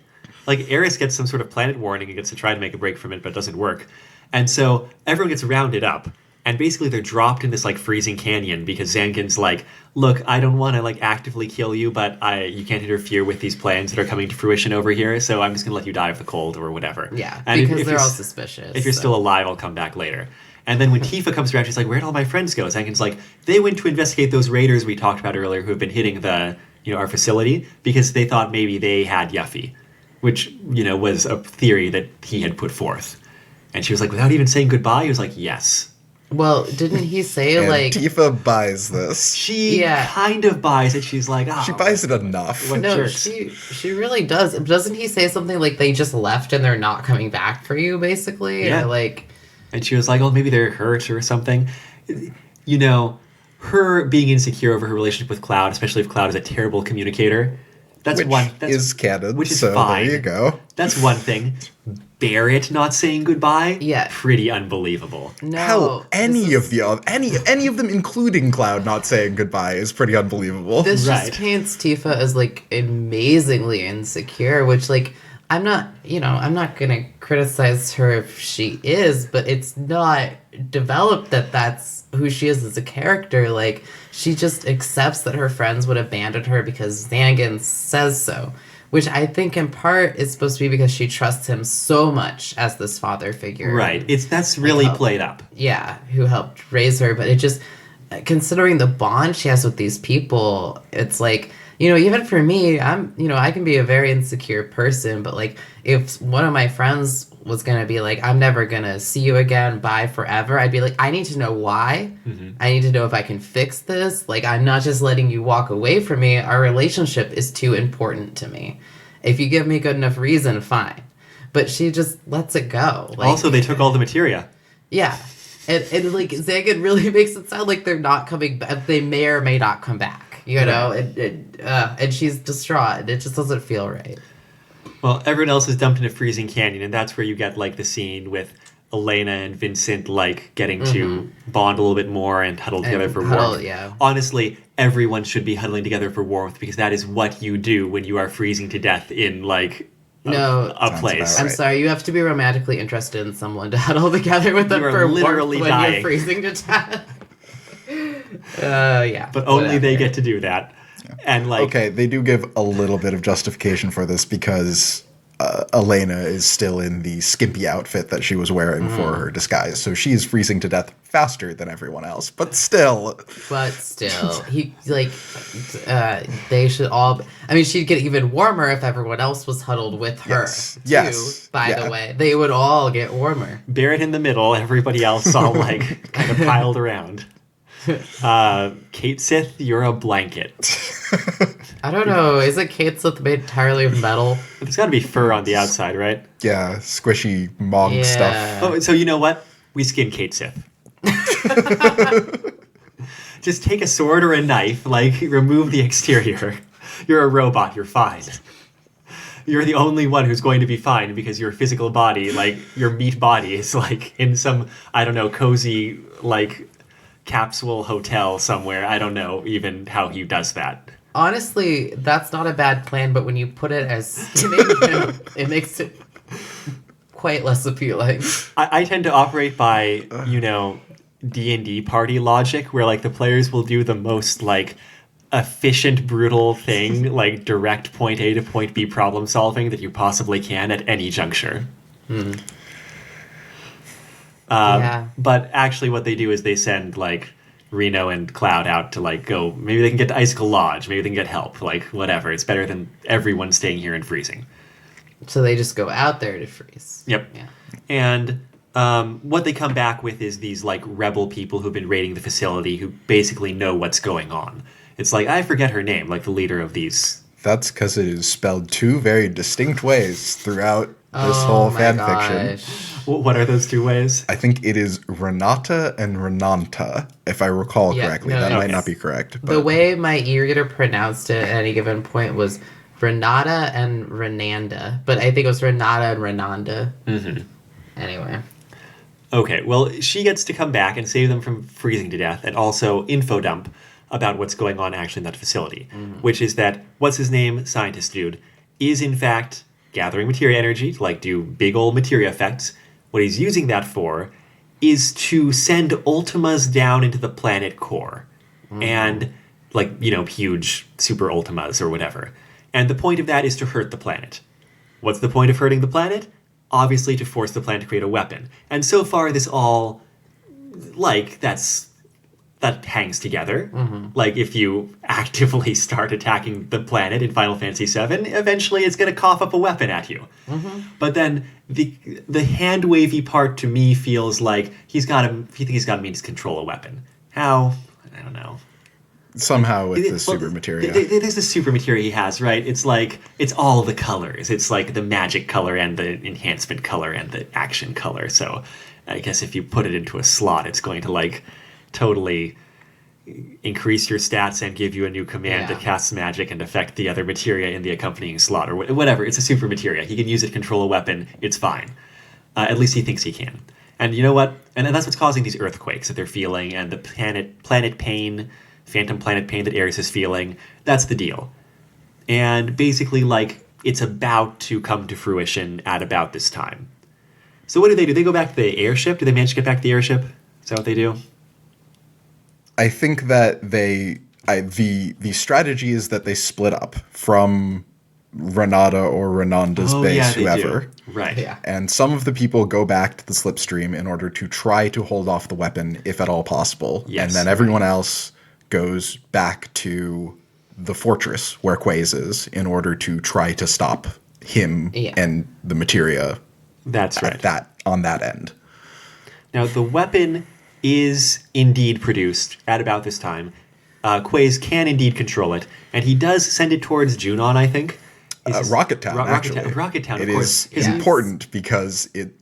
Like, Eris gets some sort of planet warning and gets to try to make a break from it, but it doesn't work. And so everyone gets rounded up, and basically they're dropped in this, like, freezing canyon because Zangan's like, look, I don't want to, like, actively kill you, but you can't interfere with these plans that are coming to fruition over here, so I'm just going to let you die of the cold or whatever. Yeah, and because they're all suspicious. If you're still alive, I'll come back later. And then when Tifa comes around, she's like, where'd all my friends go? Zangan's like, they went to investigate those raiders we talked about earlier who have been hitting our facility because they thought maybe they had Yuffie, which, was a theory that he had put forth. And she was like, without even saying goodbye, he was like, yes. Well, didn't he say, and like... Tifa buys this. She kind of buys it. She's like, she buys it enough. No, she really does. Doesn't he say something like they just left and they're not coming back for you, basically? Yeah. Or like... And she was like, oh, maybe they're hurt or something. Her being insecure over her relationship with Cloud, especially if Cloud is a terrible communicator, that's canon, which is so fine. There you go. That's one thing. Barrett not saying goodbye, pretty unbelievable. No, hell, any of them, including Cloud, not saying goodbye is pretty unbelievable. This just paints Tifa as like amazingly insecure, which like I'm not gonna criticize her if she is, but it's not developed that that's who she is as a character. Like, she just accepts that her friends would abandon her because Zangan says so, which I think in part is supposed to be because she trusts him so much as this father figure. Right. That's really played up. Yeah, who helped raise her, but it just, considering the bond she has with these people, it's like, even for me, I can be a very insecure person, but like if one of my friends was going to be like, I'm never going to see you again, bye forever, I'd be like, I need to know why. Mm-hmm. I need to know if I can fix this. Like, I'm not just letting you walk away from me. Our relationship is too important to me. If you give me good enough reason, fine. But she just lets it go. Like, also, they took all the materia. Yeah. And like, Zangan really makes it sound like they're not coming back. They may or may not come back. And she's distraught. It just doesn't feel right. Well, everyone else is dumped in a freezing canyon, and that's where you get, like, the scene with Elena and Vincent, like, getting to bond a little bit more and huddle together for warmth. Yeah. Honestly, everyone should be huddling together for warmth, because that is what you do when you are freezing to death in, like, a place. I'm sorry, you have to be romantically interested in someone to huddle together with them for literally warmth dying. when you're freezing to death. Yeah. But only they get to do that. And like, okay, they do give a little bit of justification for this because Elena is still in the skimpy outfit that she was wearing for her disguise, so she's freezing to death faster than everyone else. But still, he like they should all. I mean, she'd get even warmer if everyone else was huddled with her. Yes. By the way, they would all get warmer. Barrett in the middle, everybody else all like kind of piled around. Cait Sith, you're a blanket. I don't know. Isn't Cait Sith made entirely of metal? There's got to be fur on the outside, right? Yeah, squishy mog stuff. Oh, so you know what? We skin Cait Sith. Just take a sword or a knife, like, remove the exterior. You're a robot, you're fine. You're the only one who's going to be fine because your physical body, like, your meat body is, like, in some, I don't know, cozy, like, capsule hotel somewhere. I don't know even how he does that. Honestly, that's not a bad plan, but when you put it as skinning him, it makes it quite less appealing. I tend to operate by, you know, D&D party logic, where, like, the players will do the most, like, efficient, brutal thing, like, direct point A to point B problem solving that you possibly can at any juncture. But actually what they do is they send, like, Reno and Cloud out to, like, go, maybe they can get to Icicle Lodge, maybe they can get help, like, whatever. It's better than everyone staying here and freezing. So they just go out there to freeze. Yep. Yeah. And what they come back with is these, like, rebel people who've been raiding the facility who basically know what's going on. It's like, I forget her name, like the leader of these. That's because it is spelled two very distinct ways throughout this whole fan fiction. What are those two ways? I think it is Renata and Renanta, if I recall correctly. That might not be correct. But the way my e-reader pronounced it at any given point was Renata and Renanda. But I think it was Renata and Renanda. Mm-hmm. Anyway. Okay, well, she gets to come back and save them from freezing to death, and also info dump about what's going on actually in that facility, which is that, what's his name, scientist dude, is in fact gathering materia energy to, like, do big old materia effects. What he's using that for is to send Ultimas down into the planet core. And, like, you know, huge super Ultimas or whatever. And the point of that is to hurt the planet. What's the point of hurting the planet? Obviously to force the planet to create a weapon. And so far this all, like, that hangs together. Like, if you actively start attacking the planet in Final Fantasy VII, eventually it's going to cough up a weapon at you. But then the hand wavy part to me feels like he's got to means control a weapon. How? I don't know. Somehow with the super materia. There's the super materia he has, right? It's like, it's all the colors. It's like the magic color and the enhancement color and the action color. So I guess if you put it into a slot, it's going to, like, totally increase your stats and give you a new command that casts magic and affect the other materia in the accompanying slot or whatever. It's a super materia. He can use it to control a weapon. It's fine. At least he thinks he can. And you know what? And that's what's causing these earthquakes that they're feeling, and the planet pain, phantom planet pain that Ares is feeling. That's the deal. And basically, like, it's about to come to fruition at about this time. So what do? They go back to the airship? Do they manage to get back to the airship? Is that what they do? I think that the strategy is that they split up from Renata or Renanda's base, whoever. Right. Yeah. And some of the people go back to the slipstream in order to try to hold off the weapon, if at all possible. Yes. And then everyone else goes back to the fortress where Quaze is in order to try to stop him and the materia. That's right. On that end. Now, the weapon is indeed produced at about this time. Quaze can indeed control it, and he does send it towards Junon, I think. Rocket Town, actually. Rocket Town, of It course. is important because it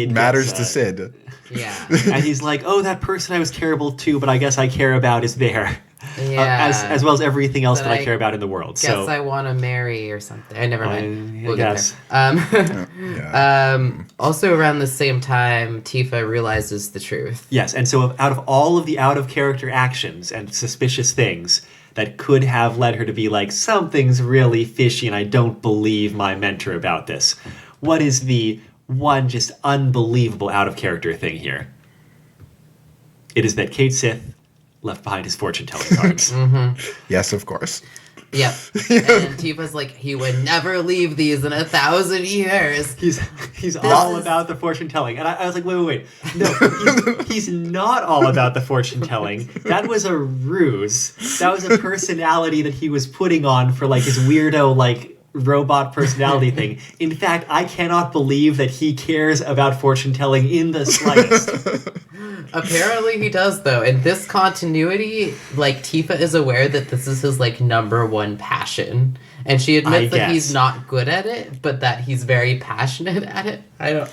matters to Sid. Yeah. And he's like, oh, that person I was terrible to, but I guess I care about is there. Yeah. As well as everything else that I care about in the world. Guess I want to marry or something. Never mind. We'll get there. Also around the same time, Tifa realizes the truth. Yes, and so out of all of the out-of-character actions and suspicious things that could have led her to be like, something's really fishy and I don't believe my mentor about this, what is the one just unbelievable out-of-character thing here? It is that Cait Sith left behind his fortune-telling cards. Yes, of course. Yep. And Tifa's like, he would never leave these in 1,000 years. He's all about the fortune telling. And I was like, wait. No, he's not all about the fortune telling. That was a ruse. That was a personality that he was putting on for like his weirdo like robot personality thing. In fact, I cannot believe that he cares about fortune telling in the slightest. Apparently he does, though. In this continuity, like, Tifa is aware that this is his, like, number one passion. And she admits that he's not good at it, but that he's very passionate at it. I don't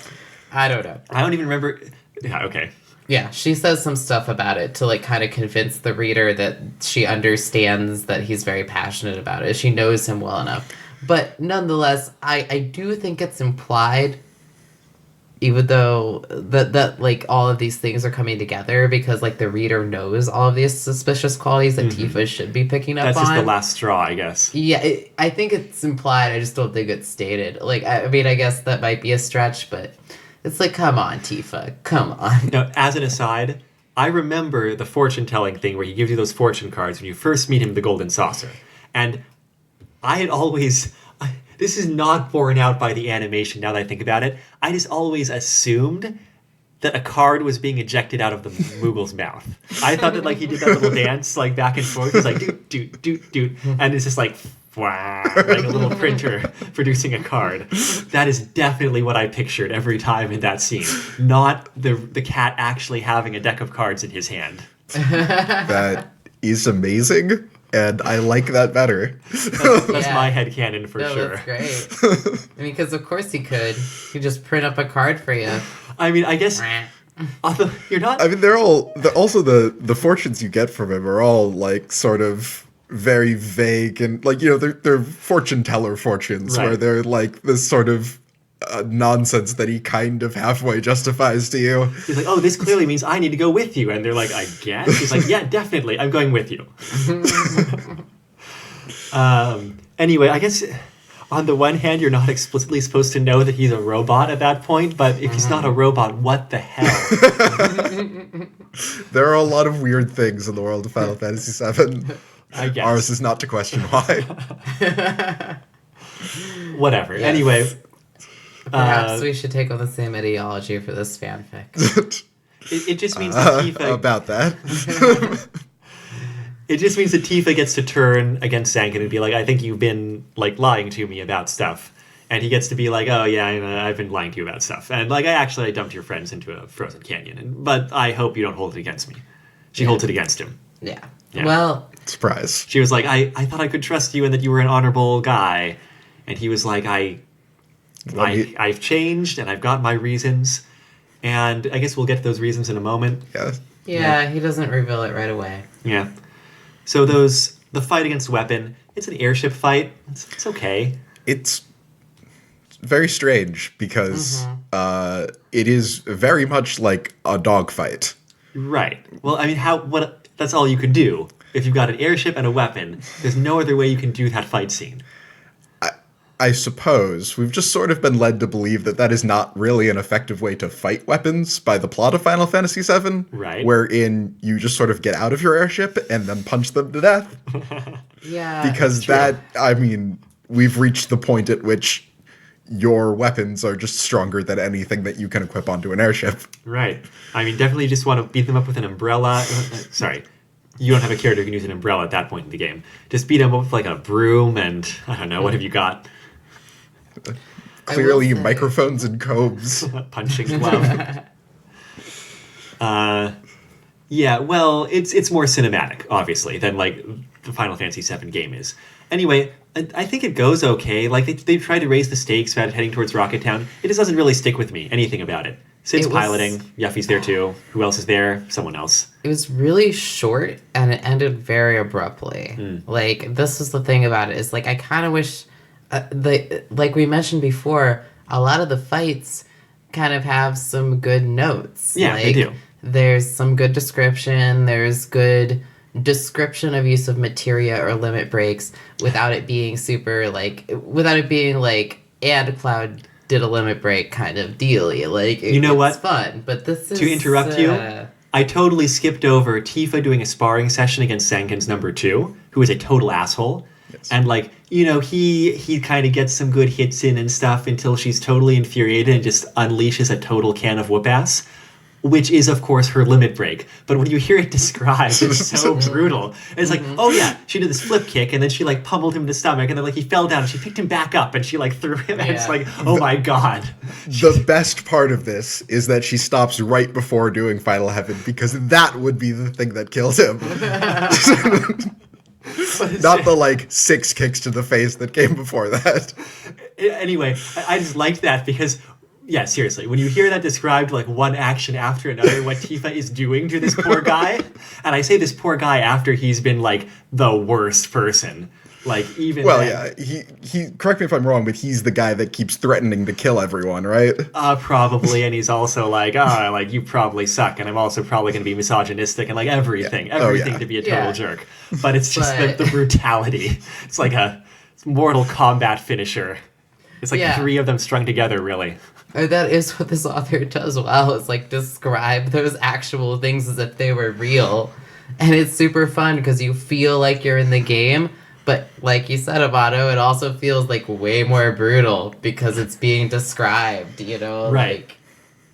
know. I don't even remember. Yeah, okay. Yeah, she says some stuff about it to, like, kind of convince the reader that she understands that he's very passionate about it. She knows him well enough. But nonetheless, I do think it's implied, even though that like all of these things are coming together, because like the reader knows all of these suspicious qualities that Tifa should be picking up on. That's just the last straw, I guess. Yeah, I think it's implied. I just don't think it's stated. Like, I mean, I guess that might be a stretch, but it's like, come on, Tifa, come on. Now, as an aside, I remember the fortune-telling thing where he gives you those fortune cards when you first meet him in the Golden Saucer. And I had always... This is not borne out by the animation now that I think about it. I just always assumed that a card was being ejected out of the Moogle's mouth. I thought that like he did that little dance like back and forth. He's like, doot, doot, doot. And it's just like, wow, like a little printer producing a card. That is definitely what I pictured every time in that scene. Not the cat actually having a deck of cards in his hand. That is amazing. And I like that better. That's my headcanon for sure. That's great. I mean, because of course he could. He'd just print up a card for you. I mean, I guess... Although you're not... I mean, they're all... Also, the fortunes you get from him are all, like, sort of very vague. And, like, you know, they're fortune teller fortunes. Right. Where they're, like, this sort of... nonsense that he kind of halfway justifies to you. He's like, oh, this clearly means I need to go with you. And they're like, I guess? He's like, yeah, definitely. I'm going with you. Anyway, I guess on the one hand, you're not explicitly supposed to know that he's a robot at that point. But if he's not a robot, what the hell? There are a lot of weird things in the world of Final Fantasy VII. I guess. Ours is not to question why. Whatever. Yes. Anyway... Perhaps we should take on the same ideology for this fanfic. It just means that Tifa... About that. It just means that Tifa gets to turn against Zankin and be like, I think you've been, like, lying to me about stuff. And he gets to be like, oh, yeah, I've been lying to you about stuff. And, like, I dumped your friends into a frozen canyon. But I hope you don't hold it against me. She holds it against him. Yeah. Well... Surprise. She was like, I thought I could trust you and that you were an honorable guy. And he was like, I've changed and I've got my reasons, and I guess we'll get to those reasons in a moment. Yeah, he doesn't reveal it right away. Yeah. So the fight against Weapon, it's an airship fight. It's okay. It's very strange because it is very much like a dogfight. Right. Well, I mean, that's all you can do. If you've got an airship and a weapon, there's no other way you can do that fight scene. I suppose we've just sort of been led to believe that is not really an effective way to fight weapons by the plot of Final Fantasy VII. Right. Wherein you just sort of get out of your airship and then punch them to death. Yeah. Because we've reached the point at which your weapons are just stronger than anything that you can equip onto an airship. Right. I mean, definitely just want to beat them up with an umbrella. Sorry. You don't have a character who can use an umbrella at that point in the game. Just beat them up with like a broom and, I don't know, what have you got? Clearly microphones and combs. Punching glove. Yeah, well, it's more cinematic, obviously, than like the Final Fantasy VII game is. Anyway, I think it goes okay. Like they tried to raise the stakes about heading towards Rocket Town. It just doesn't really stick with me, anything about it. Sid's piloting, Yuffie's there too. Who else is there? Someone else. It was really short and it ended very abruptly. Like, this is the thing about it, is like, I kind of wish, like we mentioned before, a lot of the fights kind of have some good notes. Yeah, like, they do. There's some good description, there's good description of use of materia or limit breaks without it being super, like, and Cloud did a limit break kind of dealy. Like, you know what? It's fun, but this is... To interrupt you, I totally skipped over Tifa doing a sparring session against Zankin's number 2, who is a total asshole. Yes. And like, he kind of gets some good hits in and stuff until she's totally infuriated and just unleashes a total can of whoop ass, which is of course her limit break. But when you hear it described, it's so brutal. And it's like, oh yeah, she did this flip kick and then she like pummeled him in the stomach and then like he fell down and she picked him back up and she like threw him and it's like, oh my god. The best part of this is that she stops right before doing Final Heaven because that would be the thing that kills him. Not the like 6 kicks to the face that came before that. Anyway, I just liked that because, yeah, seriously, when you hear that described like one action after another, what Tifa is doing to this poor guy, and I say this poor guy after he's been like the worst person. Like even yeah, he correct me if I'm wrong, but he's the guy that keeps threatening to kill everyone, right? Probably, and he's also like, like you probably suck, and I'm also probably going to be misogynistic and like everything to be a total jerk. But it's just the brutality. It's like it's Mortal Kombat finisher. It's like 3 of them strung together, really. That is what this author does well, is like describe those actual things as if they were real. And it's super fun because you feel like you're in the game. But like you said, Amato, it also feels like way more brutal because it's being described, right. like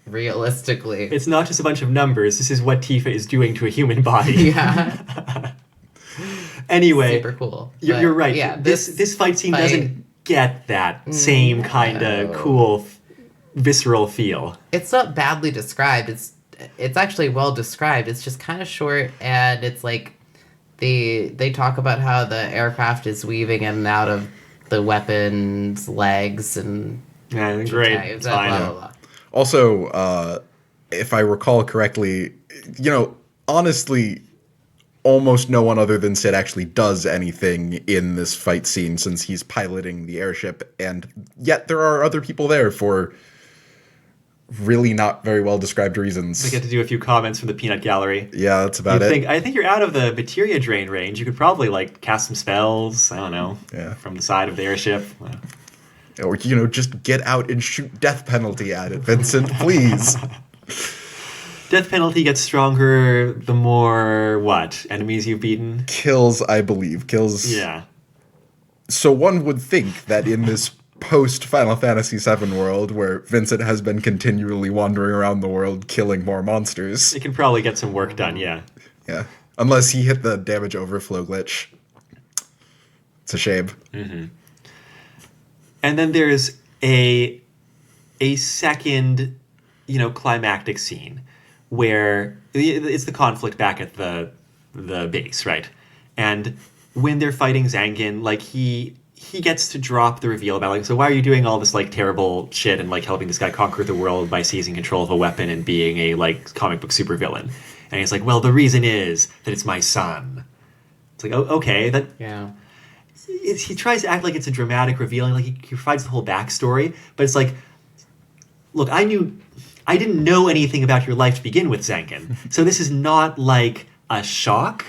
realistically. It's not just a bunch of numbers. This is what Tifa is doing to a human body. Yeah. Anyway. Super cool. You're right. Yeah, this fight scene doesn't get that same kind of cool, visceral feel. It's not badly described. It's actually well described. It's just kind of short, and it's like they talk about how the aircraft is weaving in and out of the weapons legs and great. It's fine. Blah, blah, blah. Also, if I recall correctly, honestly, almost no one other than Sid actually does anything in this fight scene since he's piloting the airship, and yet there are other people there for really not very well described reasons. I get to do a few comments from the peanut gallery. Yeah, that's about it. I think you're out of the materia drain range. You could probably like cast some spells, I don't know, from the side of the airship. Or, just get out and shoot death penalty at it, Vincent, please. Death penalty gets stronger the more, enemies you've beaten? Kills, I believe. Yeah. So one would think that in this post-Final Fantasy VII world, where Vincent has been continually wandering around the world killing more monsters. It can probably get some work done, yeah. Yeah. Unless he hit the damage overflow glitch. It's a shame. Mm-hmm. And then there's a second, climactic scene where it's the conflict back at the base, right? And when they're fighting Zargan, like he gets to drop the reveal about like, so why are you doing all this like terrible shit and like helping this guy conquer the world by seizing control of a weapon and being a like comic book supervillain? And he's like, well, the reason is that it's my son. It's like, oh, okay, that he tries to act like it's a dramatic revealing, like he provides the whole backstory, but it's like, look, I didn't know anything about your life to begin with, Zargan. So this is not like a shock.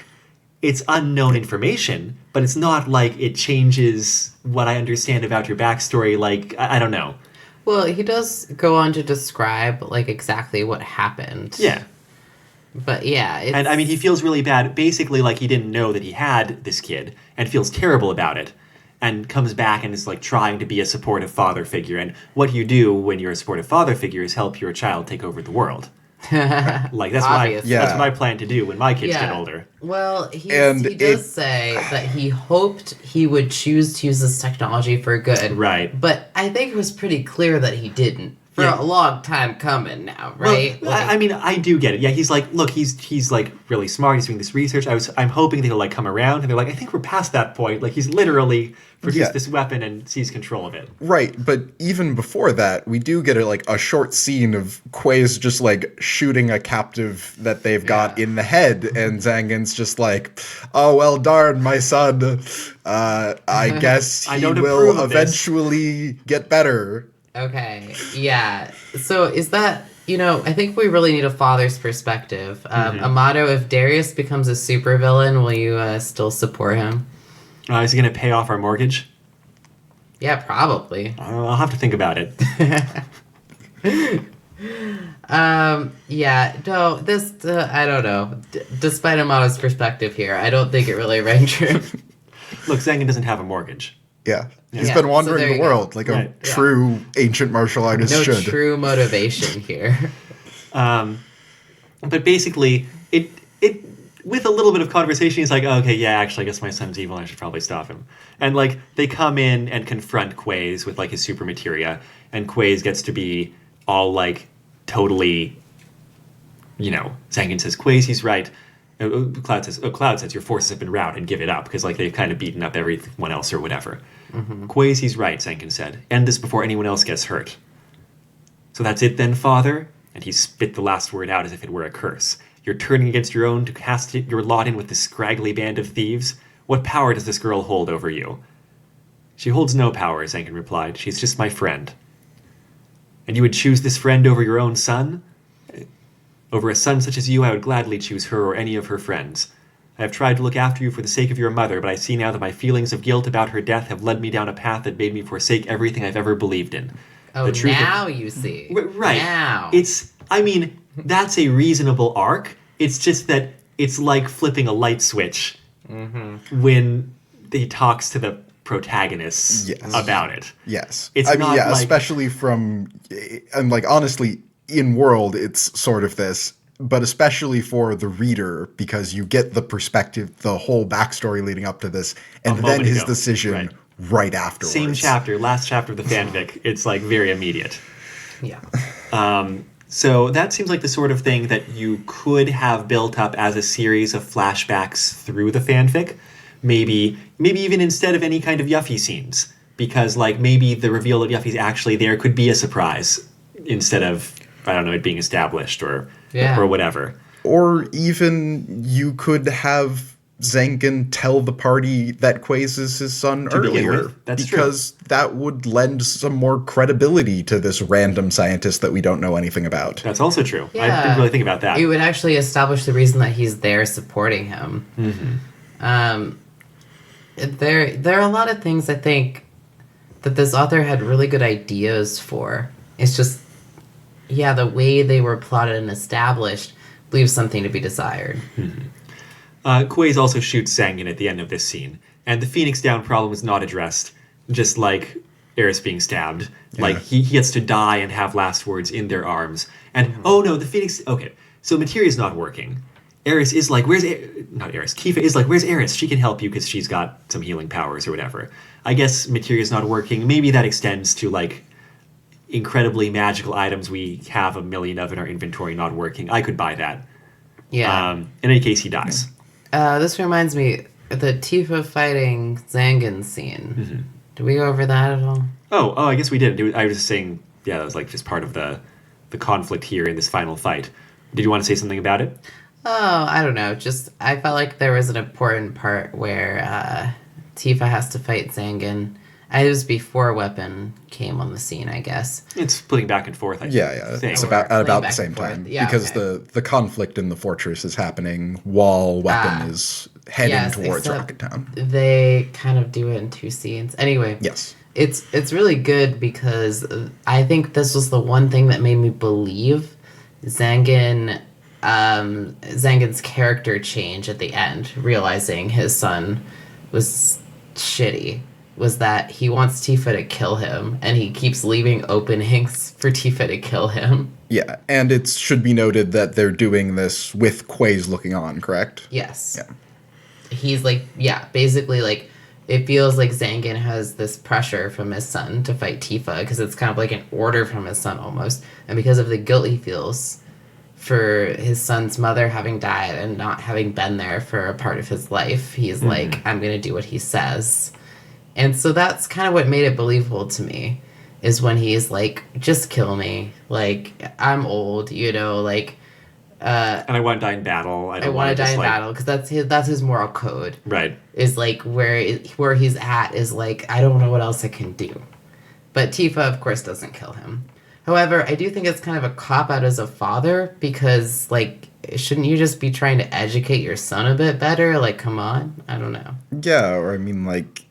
It's unknown information, but it's not like it changes what I understand about your backstory. Like, I don't know. Well, he does go on to describe like exactly what happened. Yeah. But yeah. And I mean, he feels really bad. Basically, like he didn't know that he had this kid and feels terrible about it. And comes back and is like trying to be a supportive father figure. And what you do when you're a supportive father figure is help your child take over the world. Like that's what I plan to do when my kids get older. Well, he does say that he hoped he would choose to use this technology for good. Right. But I think it was pretty clear that he didn't. For a long time coming now, right? Well, I mean, I do get it. Yeah, he's like, look, he's like really smart. He's doing this research. I'm hoping that he'll like come around, and they're like, I think we're past that point. Like he's literally produced this weapon and seized control of it. Right, but even before that, we do get a short scene of Quay's just like shooting a captive that they've got in the head, and Zangan's just like, oh well, darn, my son. I guess he will eventually get better. Okay, yeah. So is that, I think we really need a father's perspective. Amato, if Darius becomes a supervillain, will you still support him? Is he going to pay off our mortgage? Yeah, probably. I'll have to think about it. Yeah, no, this, I don't know. Despite Amato's perspective here, I don't think it really rang true. Look, Zargan doesn't have a mortgage. Yeah. He's Yeah, been so wandering there the you go. world like a Right. true ancient martial artist No should. true motivation here. But basically, it with a little bit of conversation, he's like, okay, yeah, actually, I guess my son's evil. I should probably stop him. And like they come in and confront Quaze with like his super materia, and Quaze gets to be all like totally, Zargan says, Quaze, he's right. Cloud says, your forces have been routed and give it up because like they've kind of beaten up everyone else or whatever. Quaze, he's right, Zargan said. End this before anyone else gets hurt. So that's it then, father? And he spit the last word out as if it were a curse. You're turning against your own to cast your lot in with this scraggly band of thieves? What power does this girl hold over you? She holds no power, Zargan replied. She's just my friend. And you would choose this friend over your own son? Over a son such as you, I would gladly choose her or any of her friends. I have tried to look after you for the sake of your mother, but I see now that my feelings of guilt about her death have led me down a path that made me forsake everything I've ever believed in. Oh, now you see. Right. Now. That's a reasonable arc. It's just that it's like flipping a light switch when he talks to the protagonists about it. Yes. It's not like, especially and like honestly, in world, it's sort of this, but especially for the reader, because you get the perspective, the whole backstory leading up to this, and then his decision right afterwards. Same chapter, last chapter of the fanfic. It's like very immediate. Yeah. So that seems like the sort of thing that you could have built up as a series of flashbacks through the fanfic. Maybe even instead of any kind of Yuffie scenes. Because like maybe the reveal that Yuffie's actually there could be a surprise instead of, I don't know, it being established or whatever. Or even you could have Zargan tell the party that Quaze is his son earlier. That's because that would lend some more credibility to this random scientist that we don't know anything about. That's also true. Yeah. I didn't really think about that. It would actually establish the reason that he's there supporting him. There are a lot of things I think that this author had really good ideas for. It's just, the way they were plotted and established leaves something to be desired. Quaze also shoots Zargan at the end of this scene, and the Phoenix Down problem is not addressed, just like Eris being stabbed. Yeah. Like, he gets to die and have last words in their arms. And, the Phoenix... Okay, so Materia's not working. Eris is like, not Eris, Tifa is like, where's Eris? She can help you because she's got some healing powers or whatever. I guess Materia's not working. Maybe that extends to, like, incredibly magical items we have a million of in our inventory not working. I could buy that. Yeah. In any case, he dies. This reminds me, the Tifa fighting Zargan scene. Did we go over that at all? Oh, I guess we did. I was just saying, that was like just part of the conflict here in this final fight. Did you want to say something about it? Oh, I don't know. Just, I felt like there was an important part where Tifa has to fight Zargan. It was before Weapon came on the scene, I guess. It's splitting back and forth, I think. Yeah. It's about the same time. Yeah, because the conflict in the fortress is happening while Weapon is heading towards Rocket Town. They kind of do it in two scenes. Anyway. Yes. It's really good because I think this was the one thing that made me believe Zargan's character change at the end, realizing his son was shitty, was that he wants Tifa to kill him, and he keeps leaving openings for Tifa to kill him. Yeah, and it should be noted that they're doing this with Quaze looking on, correct? Yes. Yeah. He's like, basically like, it feels like Zargan has this pressure from his son to fight Tifa, because it's kind of like an order from his son almost, and because of the guilt he feels for his son's mother having died and not having been there for a part of his life, he's like, I'm going to do what he says. And so that's kind of what made it believable to me, is when he's like, just kill me. Like, I'm old, like... and I want to die in battle. I want to die in battle, because that's his moral code. Right. Is like, where he's at is like, I don't know what else I can do. But Tifa, of course, doesn't kill him. However, I do think it's kind of a cop-out as a father, because, like, shouldn't you just be trying to educate your son a bit better? Like, come on. I don't know. Yeah, or I mean, like,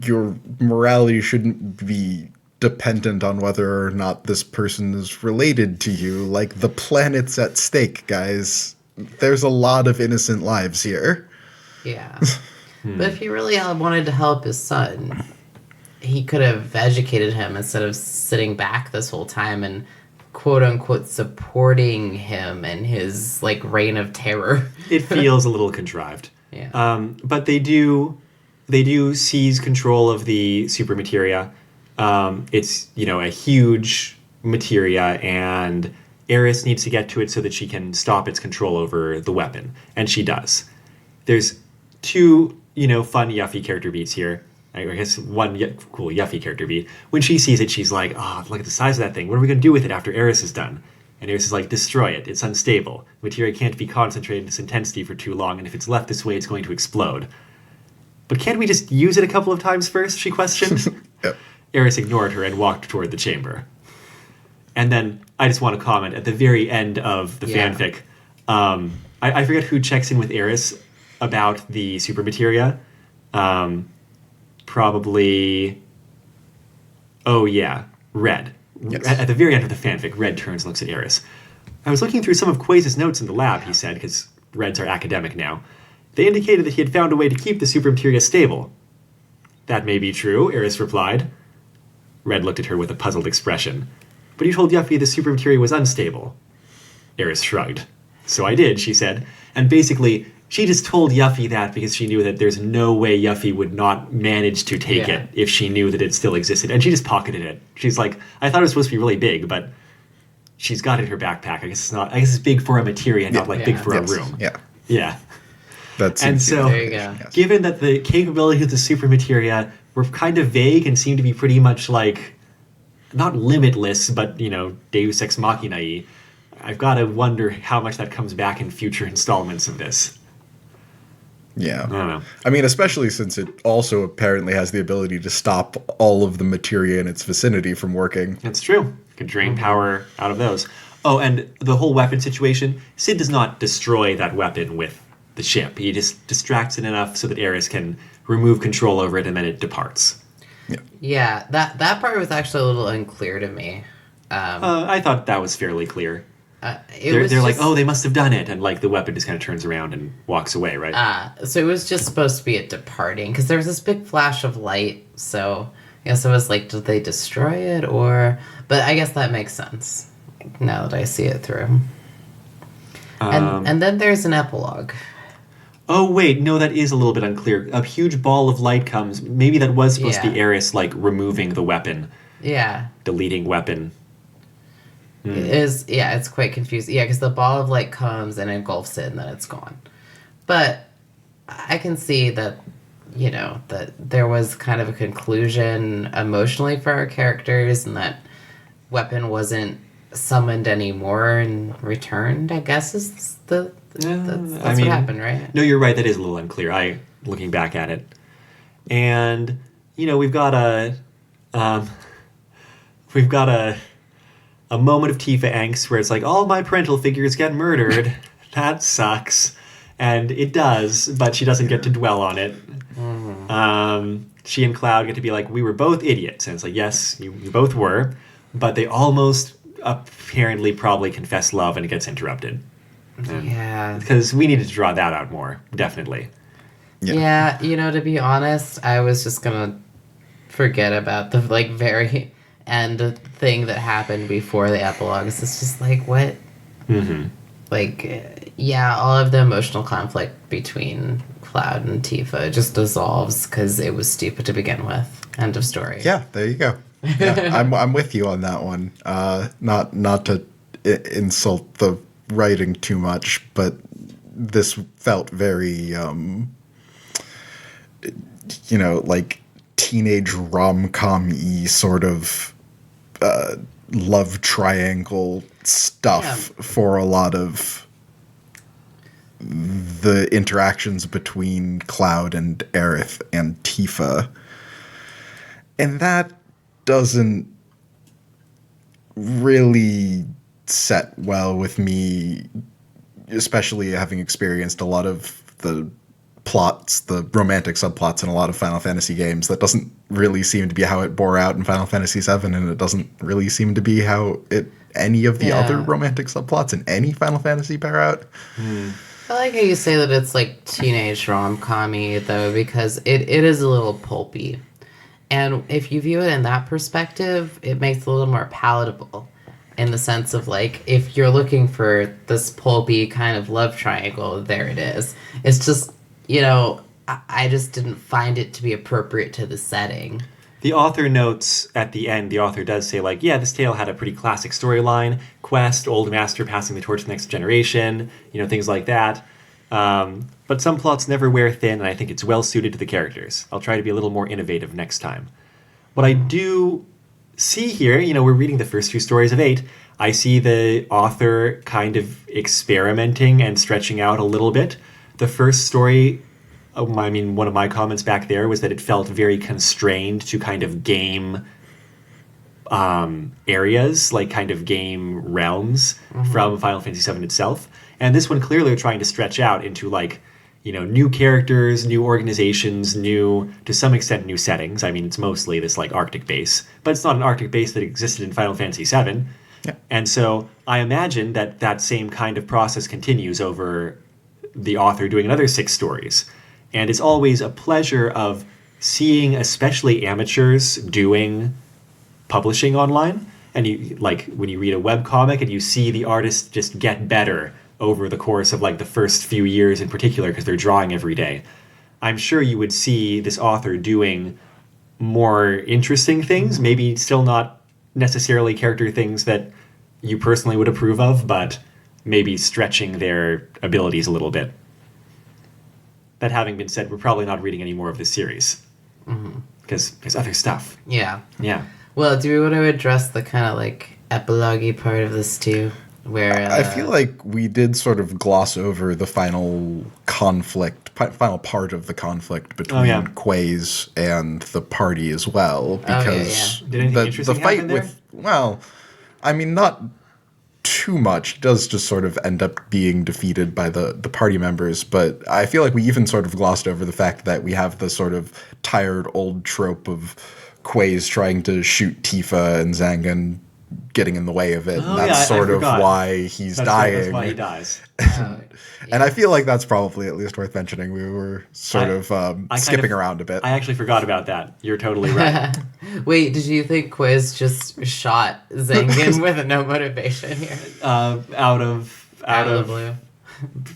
your morality shouldn't be dependent on whether or not this person is related to you. Like, the planet's at stake, guys. There's a lot of innocent lives here. Yeah. But if he really wanted to help his son, he could have educated him instead of sitting back this whole time and quote unquote supporting him in his like reign of terror. It feels a little contrived. Yeah. But they do seize control of the super materia. It's, a huge materia, and Eris needs to get to it so that she can stop its control over the weapon, and she does. There's two, fun Yuffie character beats here. I guess one cool Yuffie character beat. When she sees it, she's like, oh, look at the size of that thing. What are we going to do with it after Eris is done? And Eris is like, destroy it. It's unstable. Materia can't be concentrated in its intensity for too long, and if it's left this way, it's going to explode. But can't we just use it a couple of times first, she questioned. Yep. Eris ignored her and walked toward the chamber. And then I just want to comment at the very end of the fanfic. I forget who checks in with Eris about the super materia. Probably. Oh, yeah. Red. Yes. At the very end of the fanfic, Red turns and looks at Eris. I was looking through some of Quaze's notes in the lab, he said, because Reds are academic now. They indicated that he had found a way to keep the super materia stable. That may be true, Eris replied. Red looked at her with a puzzled expression. But you told Yuffie the super materia was unstable. Eris shrugged. So I did, she said. And basically, she just told Yuffie that because she knew that there's no way Yuffie would not manage to take it if she knew that it still existed. And she just pocketed it. She's like, I thought it was supposed to be really big, but she's got it in her backpack. I guess it's big for a materia, not big for a room. Yeah. Yeah. And so, there you go. Given that the capabilities of the super materia were kind of vague and seemed to be pretty much like, not limitless, but, Deus Ex Machina-y, I've got to wonder how much that comes back in future installments of this. Yeah. I don't know. I mean, especially since it also apparently has the ability to stop all of the materia in its vicinity from working. That's true. Could drain power out of those. Oh, and the whole weapon situation, Sid does not destroy that weapon with the ship. He just distracts it enough so that Eris can remove control over it, and then it departs. Yeah, that part was actually a little unclear to me. I thought that was fairly clear. They're like, oh, they must have done it, and like the weapon just kind of turns around and walks away, right? So it was just supposed to be it departing, because there was this big flash of light, so I guess it was like, did they destroy it, or... But I guess that makes sense, now that I see it through. And then there's an epilogue. Oh, wait, no, that is a little bit unclear. A huge ball of light comes. Maybe that was supposed to be Eris, like, removing the weapon. Yeah. Deleting weapon. It's quite confusing. Yeah, because the ball of light comes and engulfs it, and then it's gone. But I can see that, that there was kind of a conclusion emotionally for our characters, and that weapon wasn't summoned anymore and returned, I guess, is that's what happened, right? No, you're right. That is a little unclear. Looking back at it. And, we've got a moment of Tifa angst where it's like, all my parental figures get murdered. That sucks. And it does, but she doesn't get to dwell on it. Mm-hmm. She and Cloud get to be like, we were both idiots. And it's like, yes, you both were. But they almost apparently probably confess love, and it gets interrupted. Because we needed to draw that out more, definitely. Yeah, to be honest, I was just going to forget about the, very end thing that happened before the epilogue. It's just like, what? Mm-hmm. All of the emotional conflict between Cloud and Tifa just dissolves because it was stupid to begin with. End of story. Yeah, there you go. Yeah, I'm with you on that one. Not to insult the writing too much, but this felt very, teenage rom-com-y sort of love triangle stuff for a lot of the interactions between Cloud and Aerith and Tifa. And that doesn't really set well with me, especially having experienced a lot of the plots, the romantic subplots in a lot of Final Fantasy games. That doesn't really seem to be how it bore out in Final Fantasy VII, and it doesn't really seem to be how any of the other romantic subplots in any Final Fantasy bear out. I like how you say that it's like teenage rom-com-y, though, because it is a little pulpy. And if you view it in that perspective, it makes it a little more palatable in the sense of, like, if you're looking for this pulpy kind of love triangle, there it is. It's just, I just didn't find it to be appropriate to the setting. The author notes at the end, the author does say, like, yeah, this tale had a pretty classic storyline. Quest, old master passing the torch to the next generation, things like that. But some plots never wear thin, and I think it's well suited to the characters. I'll try to be a little more innovative next time. What I do see here, we're reading the first two stories of 8. I see the author kind of experimenting and stretching out a little bit. The first story, one of my comments back there was that it felt very constrained to kind of game areas, like kind of game realms from Final Fantasy VII itself. And this one clearly are trying to stretch out into like, new characters, new organizations, to some extent, new settings. I mean, it's mostly this like Arctic base, but it's not an Arctic base that existed in Final Fantasy VII. Yeah. And so I imagine that same kind of process continues over the author doing another 6 stories. And it's always a pleasure of seeing, especially amateurs, doing publishing online. And you like when you read a webcomic and you see the artist just get better over the course of like the first few years in particular because they're drawing every day. I'm sure you would see this author doing more interesting things, maybe still not necessarily character things that you personally would approve of, but maybe stretching their abilities a little bit. That having been said, we're probably not reading any more of this series because there's other stuff. Yeah. Yeah. Well, do we want to address the kind of like epilogue-y part of this too? Where I feel like we did sort of gloss over the final part of the conflict between Quaze and the party as well, because Did anything interesting the fight happen there? Not too much. Does just sort of end up being defeated by the party members, but I feel like we even sort of glossed over the fact that we have the sort of tired old trope of Quaze trying to shoot Tifa and Zargan getting in the way of it, and that's sort of why he's dying. That's why he dies. And I feel like that's probably at least worth mentioning. We were sort of skipping around a bit. I actually forgot about that. You're totally right. Wait, did you think Quiz just shot Zargan with no motivation here? Out of blue.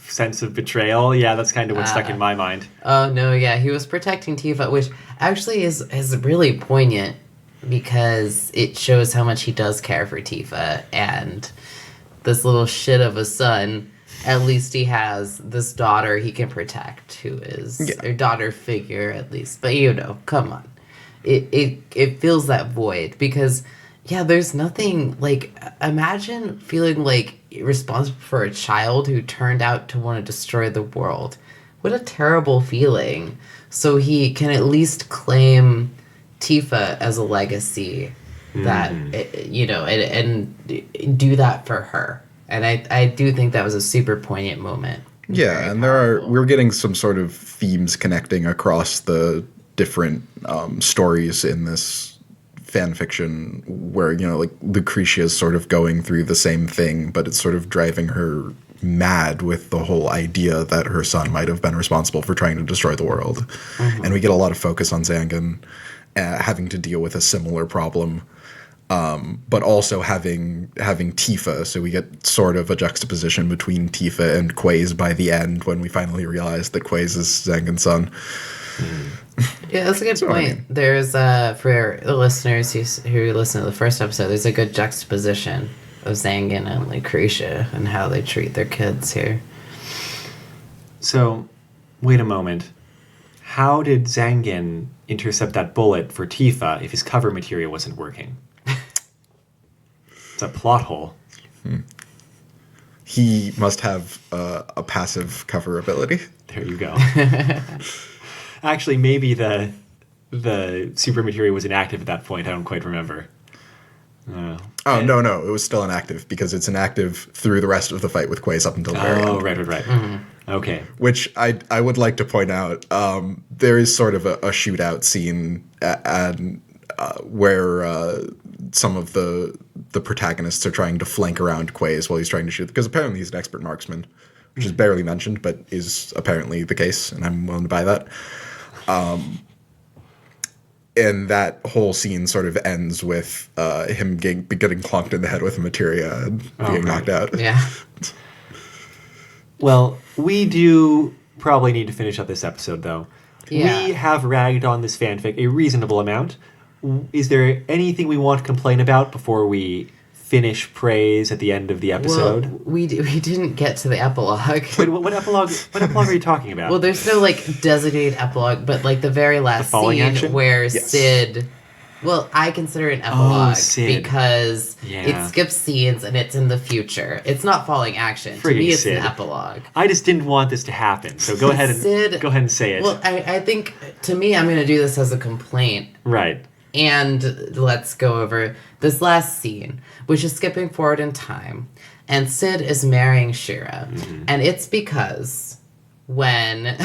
sense of betrayal. Yeah, that's kind of what stuck in my mind. Oh no, yeah, he was protecting Tifa, which actually is really poignant because it shows how much he does care for Tifa, and this little shit of a son. At least he has this daughter he can protect, who is a daughter figure at least. But come on, it fills that void because there's nothing like imagine feeling like responsible for a child who turned out to want to destroy the world. What a terrible feeling. So he can at least claim Tifa as a legacy that and do that for her. And I do think that was a super poignant moment. Yeah, and we're getting some sort of themes connecting across the different stories in this fan fiction where, like Lucretia is sort of going through the same thing, but it's sort of driving her mad with the whole idea that her son might have been responsible for trying to destroy the world. And we get a lot of focus on Zargan having to deal with a similar problem. But also having Tifa, so we get sort of a juxtaposition between Tifa and Quaze by the end when we finally realize that Quaze is Zargan's son. Yeah, that's a good point. I mean, there's for the listeners who listen to the first episode, there's a good juxtaposition of Zargan and Lucretia and how they treat their kids here. So, wait a moment. How did Zargan intercept that bullet for Tifa if his cover material wasn't working? It's a plot hole. He must have a passive cover ability. There you go. Actually, maybe the super material was inactive at that point. I don't quite remember. No, it was still inactive because it's inactive through the rest of the fight with Quaze up until the very end. Oh, right. Mm-hmm. Okay. Which I would like to point out, there is sort of a shootout scene where some of the protagonists are trying to flank around Quaze while he's trying to shoot, because apparently he's an expert marksman. which is barely mentioned, but is apparently the case, and I'm willing to buy that. And that whole scene sort of ends with him getting clonked in the head with a materia and being knocked out. Yeah. Well, we do probably need to finish up this episode, though. Yeah. We have ragged on this fanfic a reasonable amount. Is there anything we want to complain about before we finish praise at the end of the episode? Well, we didn't get to the epilogue. Wait, what epilogue are you talking about? Well, there's no, like, designated epilogue, but, like, the very last falling scene action? where Yes. Sid... Well, I consider it an epilogue Sid. because Yeah. it skips scenes and it's in the future. It's not falling action. To Friggin' me, it's Sid. an epilogue. I just didn't want this to happen, so go ahead and say it. Well, I think, to me, I'm going to do this as a complaint. Right. And let's go over this last scene, which is skipping forward in time. And Sid is marrying Shira. Mm-hmm. And it's because when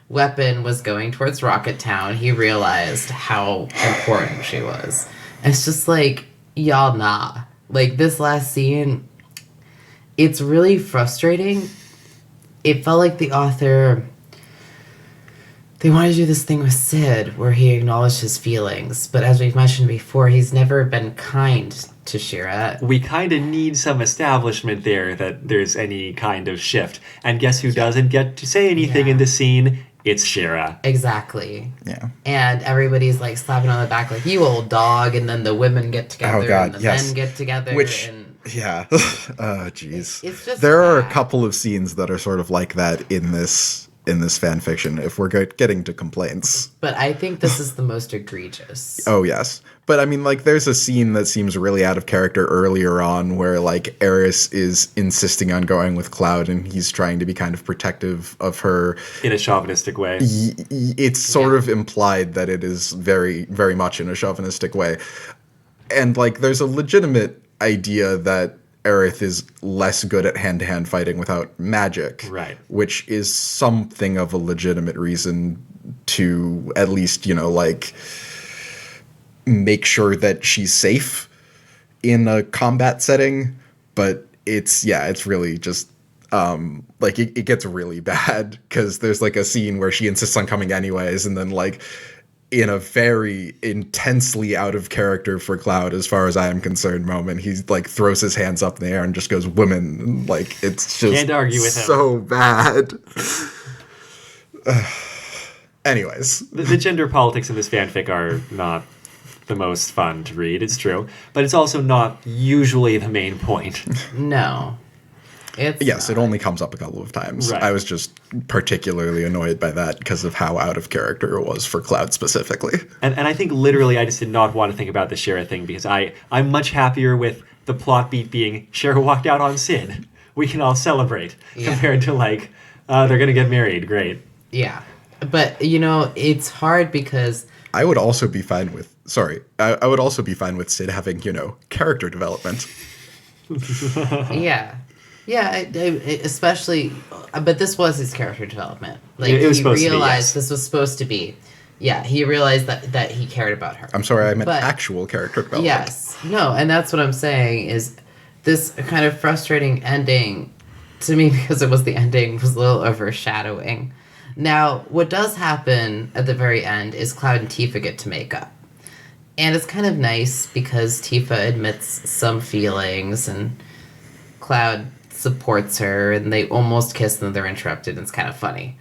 Weapon was going towards Rocket Town, he realized how important she was. And it's just like, y'all, nah. Like, this last scene, it's really frustrating. It felt like the author... They wanted to do this thing with Sid where he acknowledged his feelings, but as we've mentioned before, he's never been kind to Shira. We kind of need some establishment there that there's any kind of shift. And guess who doesn't get to say anything in this scene? It's Shira. Exactly. Yeah. And everybody's like slapping on the back like, you old dog, and then the women get together and the men get together. Which, and yeah. Oh, jeez. It's just there are a bad. couple of scenes that are sort of like that in this fan fiction, if we're getting to complaints. But I think this is the most egregious. Oh, yes. But I mean, like, there's a scene that seems really out of character earlier on where, like, Eris is insisting on going with Cloud and he's trying to be kind of protective of her. In a chauvinistic way. It's sort of implied that it is very, very much in a chauvinistic way. And, like, there's a legitimate idea that Aerith is less good at hand-to-hand fighting without magic. Right. Which is something of a legitimate reason to at least, you know, like, make sure that she's safe in a combat setting. But it's really just, like, it gets really bad because there's, like, a scene where she insists on coming anyways, and then, like, in a very intensely out of character for Cloud, as far as I am concerned, moment, he like throws his hands up in the air and just goes, "Women!" And, like, it's just Can't argue with him. so bad. Anyways, The gender politics in this fanfic are not the most fun to read, it's true. But it's also not usually the main point. No. It's yes, not. it only comes up a couple of times. Right. I was just particularly annoyed by that because of how out of character it was for Cloud specifically. And I think literally I just did not want to think about the Shira thing because I'm much happier with the plot beat being Shira walked out on Sid. We can all celebrate compared to like, they're going to get married. Great. Yeah. But, you know, it's hard because... I would also be fine with... Sorry. I would also be fine with Sid having, you know, character development. Yeah. Yeah, especially... But this was his character development. Like, it was he supposed to be, realized yes. this was supposed to be... Yeah, he realized that he cared about her. I'm sorry, I meant But- actual character development. Yes. No, and that's what I'm saying is this kind of frustrating ending to me because it was the ending was a little overshadowing. Now, what does happen at the very end is Cloud and Tifa get to make up. And it's kind of nice because Tifa admits some feelings and Cloud supports her and they almost kiss and then they're interrupted and it's kind of funny.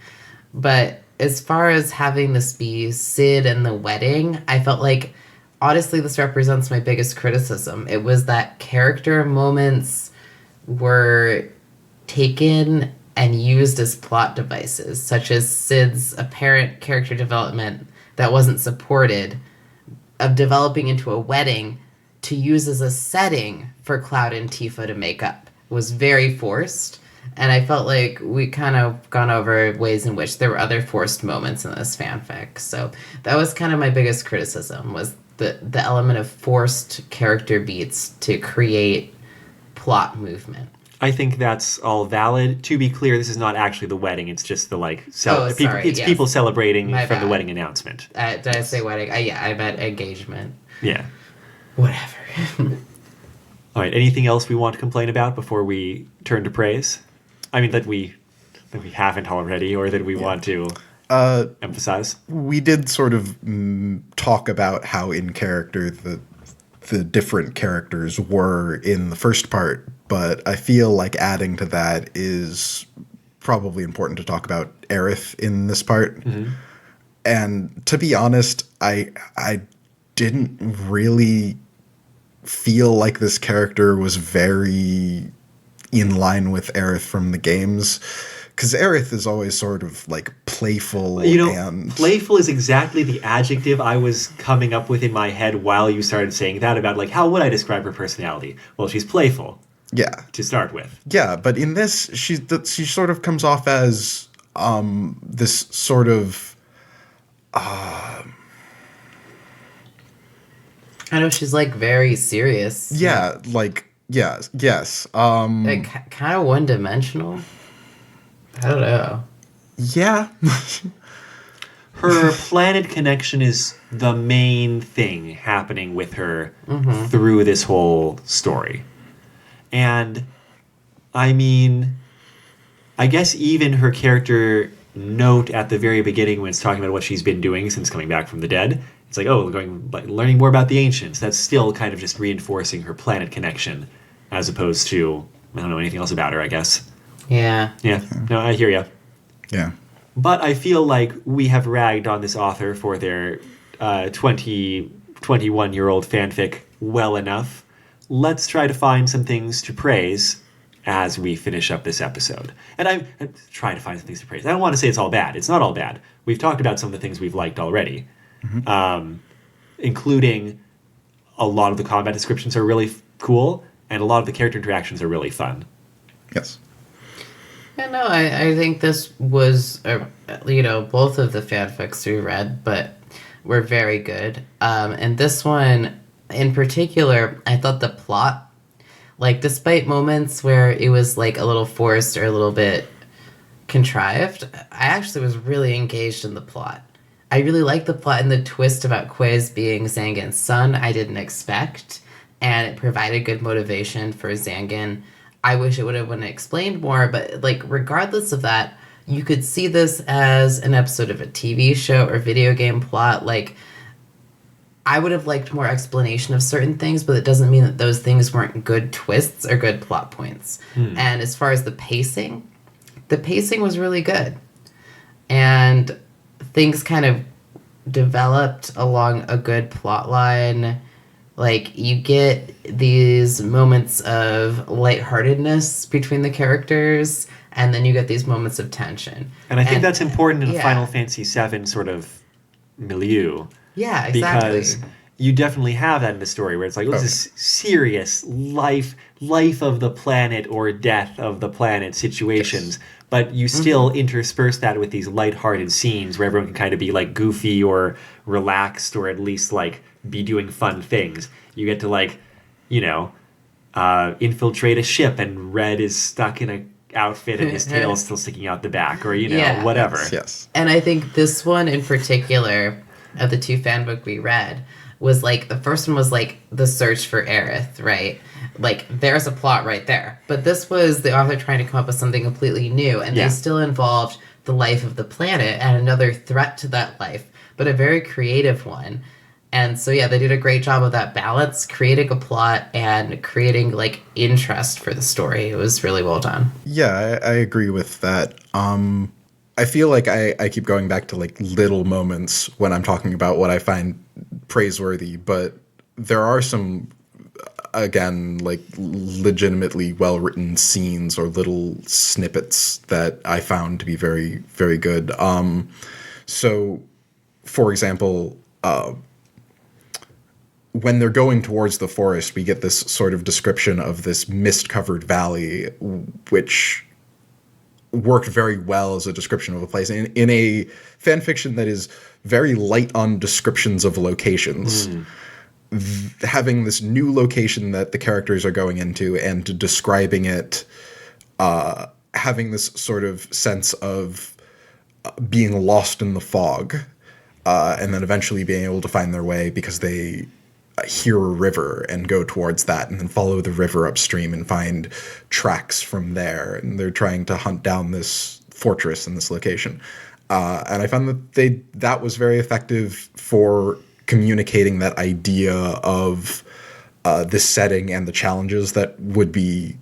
But as far as having this be Sid and the wedding, I felt like honestly this represents my biggest criticism. It was that character moments were taken and used as plot devices, such as Sid's apparent character development that wasn't supported, of developing into a wedding to use as a setting for Cloud and Tifa to make up. It was very forced, and I felt like we kind of gone over ways in which there were other forced moments in this fanfic. So that was kind of my biggest criticism, was the element of forced character beats to create plot movement. I think that's all valid. To be clear, this is not actually the wedding. It's just the like people celebrating My from bad. the wedding announcement. Did I say wedding? I meant engagement. Yeah. Whatever. All right. Anything else we want to complain about before we turn to praise? I mean, that we haven't already, or that we want to emphasize. We did sort of talk about how in character the different characters were in the first part, but I feel like adding to that is probably important to talk about Aerith in this part. Mm-hmm. And to be honest, I didn't really feel like this character was very in line with Aerith from the games. Because Aerith is always sort of like playful. And playful is exactly the adjective I was coming up with in my head while you started saying that about like, how would I describe her personality? Well, she's playful. Yeah. To start with. Yeah, but in this, she sort of comes off as this sort of. I know she's like very serious. Yeah, like yes. Like kind of one dimensional. I don't know. Yeah. Her planet connection is the main thing happening with her through this whole story. And, I mean, I guess even her character note at the very beginning when it's talking about what she's been doing since coming back from the dead, it's like, oh, learning more about the ancients. That's still kind of just reinforcing her planet connection as opposed to, I don't know anything else about her, I guess. Yeah. Yeah. No, I hear you. Yeah. But I feel like we have ragged on this author for their 21-year-old fanfic well enough. Let's try to find some things to praise as we finish up this episode. And I'm trying to find some things to praise. I don't want to say it's all bad. It's not all bad. We've talked about some of the things we've liked already, including a lot of the combat descriptions are really cool, and a lot of the character interactions are really fun. Yes. Yeah, no, I think this was, both of the fanfics we read, but were very good. And this one, in particular, I thought the plot, like, despite moments where it was, like, a little forced or a little bit contrived, I actually was really engaged in the plot. I really liked the plot and the twist about Quiz being Zangan's son. I didn't expect, and it provided good motivation for Zangan. I wish it would have been explained more, but like regardless of that, you could see this as an episode of a TV show or video game plot. Like, I would have liked more explanation of certain things, but it doesn't mean that those things weren't good twists or good plot points. And as far as the pacing was really good. And things kind of developed along a good plot line. Like, you get these moments of lightheartedness between the characters, and then you get these moments of tension. And I think that's important in a Final Fantasy VII sort of milieu. Yeah, exactly. Because you definitely have that in the story where it's like, this is serious life of the planet or death of the planet situations. Yes. But you still intersperse that with these lighthearted scenes where everyone can kind of be like goofy or relaxed or at least like be doing fun things. You get to like, infiltrate a ship and Red is stuck in a outfit and his tail's still sticking out the back or, whatever. Yes. And I think this one in particular of the two fanbook we read was like, the first one was like the search for Aerith, right? Like, there's a plot right there. But this was the author trying to come up with something completely new, and they still involved the life of the planet and another threat to that life, but a very creative one. And so, they did a great job of that balance, creating a plot and creating, like, interest for the story. It was really well done. Yeah, I agree with that. I feel like I keep going back to, like, little moments when I'm talking about what I find praiseworthy, but there are some, again, like, legitimately well-written scenes or little snippets that I found to be very, very good. So, for example, when they're going towards the forest, we get this sort of description of this mist-covered valley, which worked very well as a description of a place. In a fan fiction that is very light on descriptions of locations, having this new location that the characters are going into and describing it, having this sort of sense of being lost in the fog, and then eventually being able to find their way because they hear a river and go towards that and then follow the river upstream and find tracks from there. And they're trying to hunt down this fortress in this location. And I found that that was very effective for communicating that idea of this setting and the challenges that would be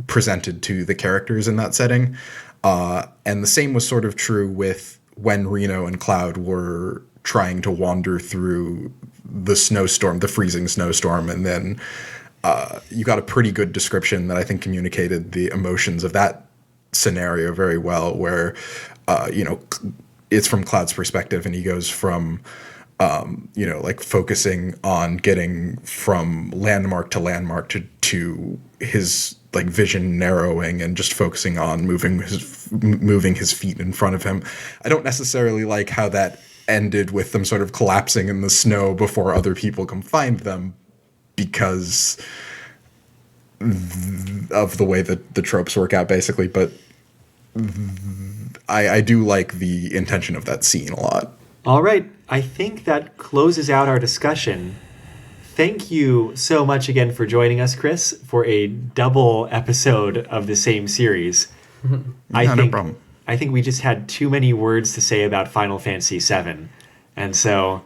presented to the characters in that setting. And the same was sort of true with when Reno and Cloud were trying to wander through the snowstorm, the freezing snowstorm, and then you got a pretty good description that I think communicated the emotions of that scenario very well, where it's from Cloud's perspective, and he goes from like focusing on getting from landmark to landmark to his like vision narrowing and just focusing on moving his feet in front of him. I don't necessarily like how that ended with them sort of collapsing in the snow before other people come find them, because of the way that the tropes work out, basically. But I do like the intention of that scene a lot. All right. I think that closes out our discussion. Thank you so much again for joining us, Chris, for a double episode of the same series. No problem. I think we just had too many words to say about Final Fantasy VII, and so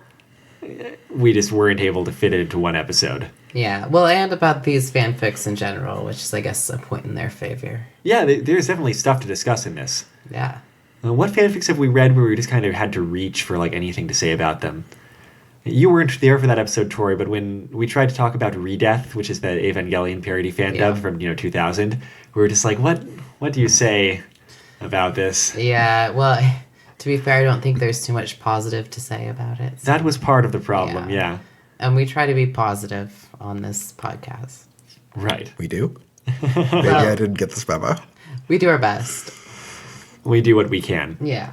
we just weren't able to fit it into one episode. Yeah, well, and about these fanfics in general, which is, I guess, a point in their favor. Yeah, there's definitely stuff to discuss in this. Yeah. What fanfics have we read where we just kind of had to reach for like anything to say about them? You weren't there for that episode, Tori, but when we tried to talk about Redeath, which is the Evangelion parody fandub from 2000, we were just like, what do you say about this? Yeah, well, to be fair, I don't think there's too much positive to say about it. So. That was part of the problem, yeah. And we try to be positive on this podcast. Right. We do? Maybe I didn't get this memo. We do our best. We do what we can. Yeah.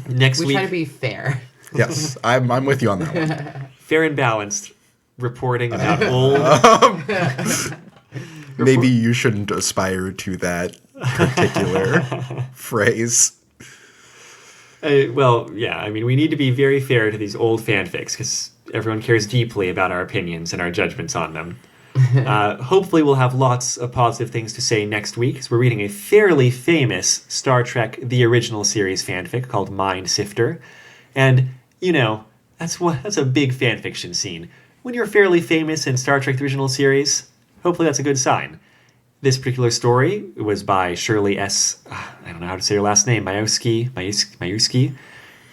Next week... We try to be fair. Yes, I'm with you on that one. Fair and balanced, reporting about old... Maybe you shouldn't aspire to that particular phrase. Well, yeah, I mean, we need to be very fair to these old fanfics, because everyone cares deeply about our opinions and our judgments on them. Hopefully we'll have lots of positive things to say next week, because we're reading a fairly famous Star Trek The Original Series fanfic called Mind Sifter. And, that's a big fanfiction scene. When you're fairly famous in Star Trek The Original Series, hopefully that's a good sign. This particular story was by Shirley S. I don't know how to say her last name, Mayuski,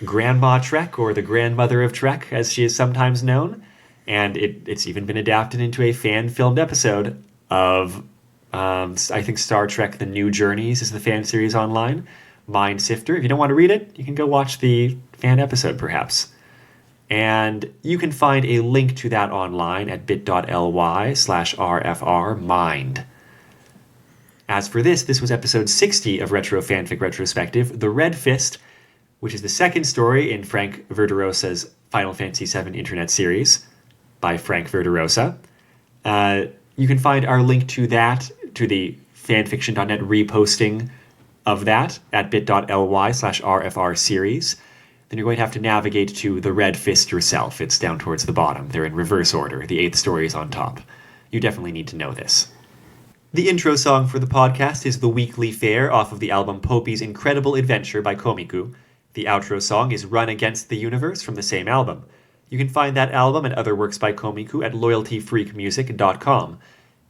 Grandma Trek, or the grandmother of Trek, as she is sometimes known. And it's even been adapted into a fan-filmed episode of, I think, Star Trek The New Journeys is the fan series online. Mind Sifter. If you don't want to read it, you can go watch the fan episode, perhaps. And you can find a link to that online at bit.ly/rfrmind. As for this was episode 60 of Retro Fanfic Retrospective, The Red Fist, which is the second story in Frank Verderosa's Final Fantasy VII Internet series by Frank Verderosa. You can find our link to that, to the fanfiction.net reposting of that at bit.ly/rfrseries. Then you're going to have to navigate to The Red Fist yourself. It's down towards the bottom. They're in reverse order. The 8th story is on top. You definitely need to know this. The intro song for the podcast is The Weekly Fair off of the album Popey's Incredible Adventure by Komiku. The outro song is Run Against the Universe from the same album. You can find that album and other works by Komiku at loyaltyfreakmusic.com.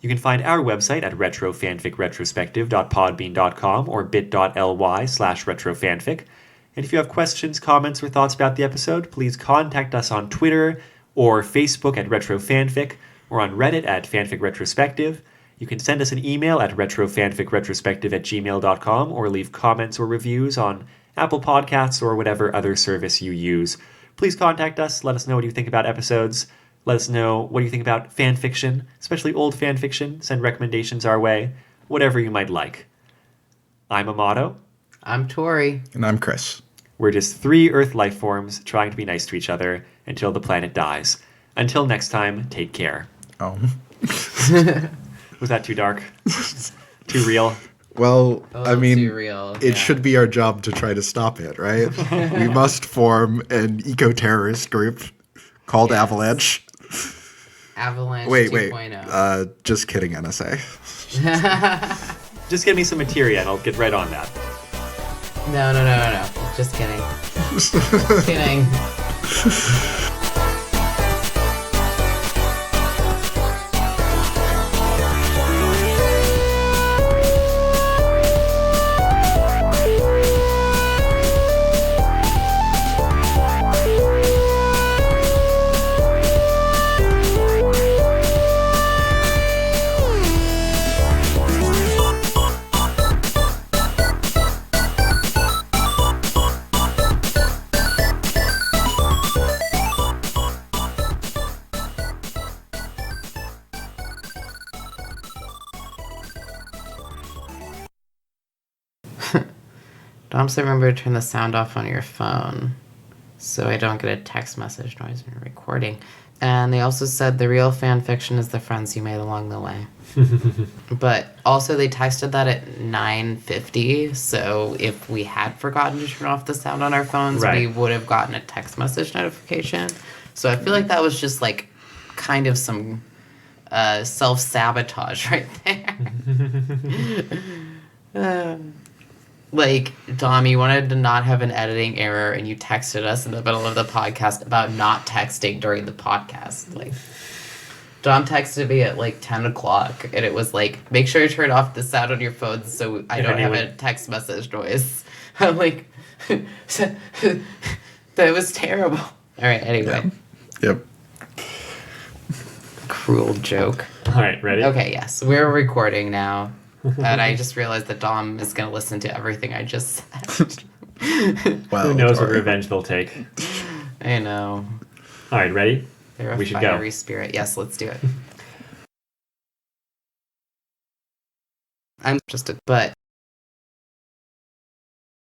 You can find our website at retrofanficretrospective.podbean.com or bit.ly/retrofanfic. And if you have questions, comments, or thoughts about the episode, please contact us on Twitter or Facebook at retrofanfic or on Reddit at fanficretrospective. You can send us an email at retrofanficretrospective@gmail.com or leave comments or reviews on Apple Podcasts or whatever other service you use. Please contact us. Let us know what you think about episodes. Let us know what you think about fan fiction, especially old fan fiction. Send recommendations our way. Whatever you might like. I'm Amato. I'm Tori. And I'm Chris. We're just 3 Earth life forms trying to be nice to each other until the planet dies. Until next time, take care. Oh. Was that too dark? Too real? Well, I mean, too real. It should be our job to try to stop it, right? We must form an eco-terrorist group called Avalanche. Avalanche Wait. 2.0. Just kidding, NSA. Just give me some materia and I'll get right on that. No. Just kidding. Just kidding. Dom said remember to turn the sound off on your phone so I don't get a text message noise when you're recording. And they also said the real fan fiction is the friends you made along the way. But also they texted that at 9:50, so if we had forgotten to turn off the sound on our phones, we would have gotten a text message notification. So I feel like that was just like kind of some self-sabotage right there. Like, Dom, you wanted to not have an editing error, and you texted us in the middle of the podcast about not texting during the podcast. Like, Dom texted me at, like, 10 o'clock, and it was like, make sure you turn off the sound on your phone so I don't have a text message noise. I'm like, that was terrible. All right, anyway. Yep. Cruel joke. All right, ready? Okay, yes. We're recording now. And I just realized that Dom is going to listen to everything I just said. Well, who knows what revenge they'll take? I know. All right, ready? They're a fiery spirit. Yes, let's do it. I'm just but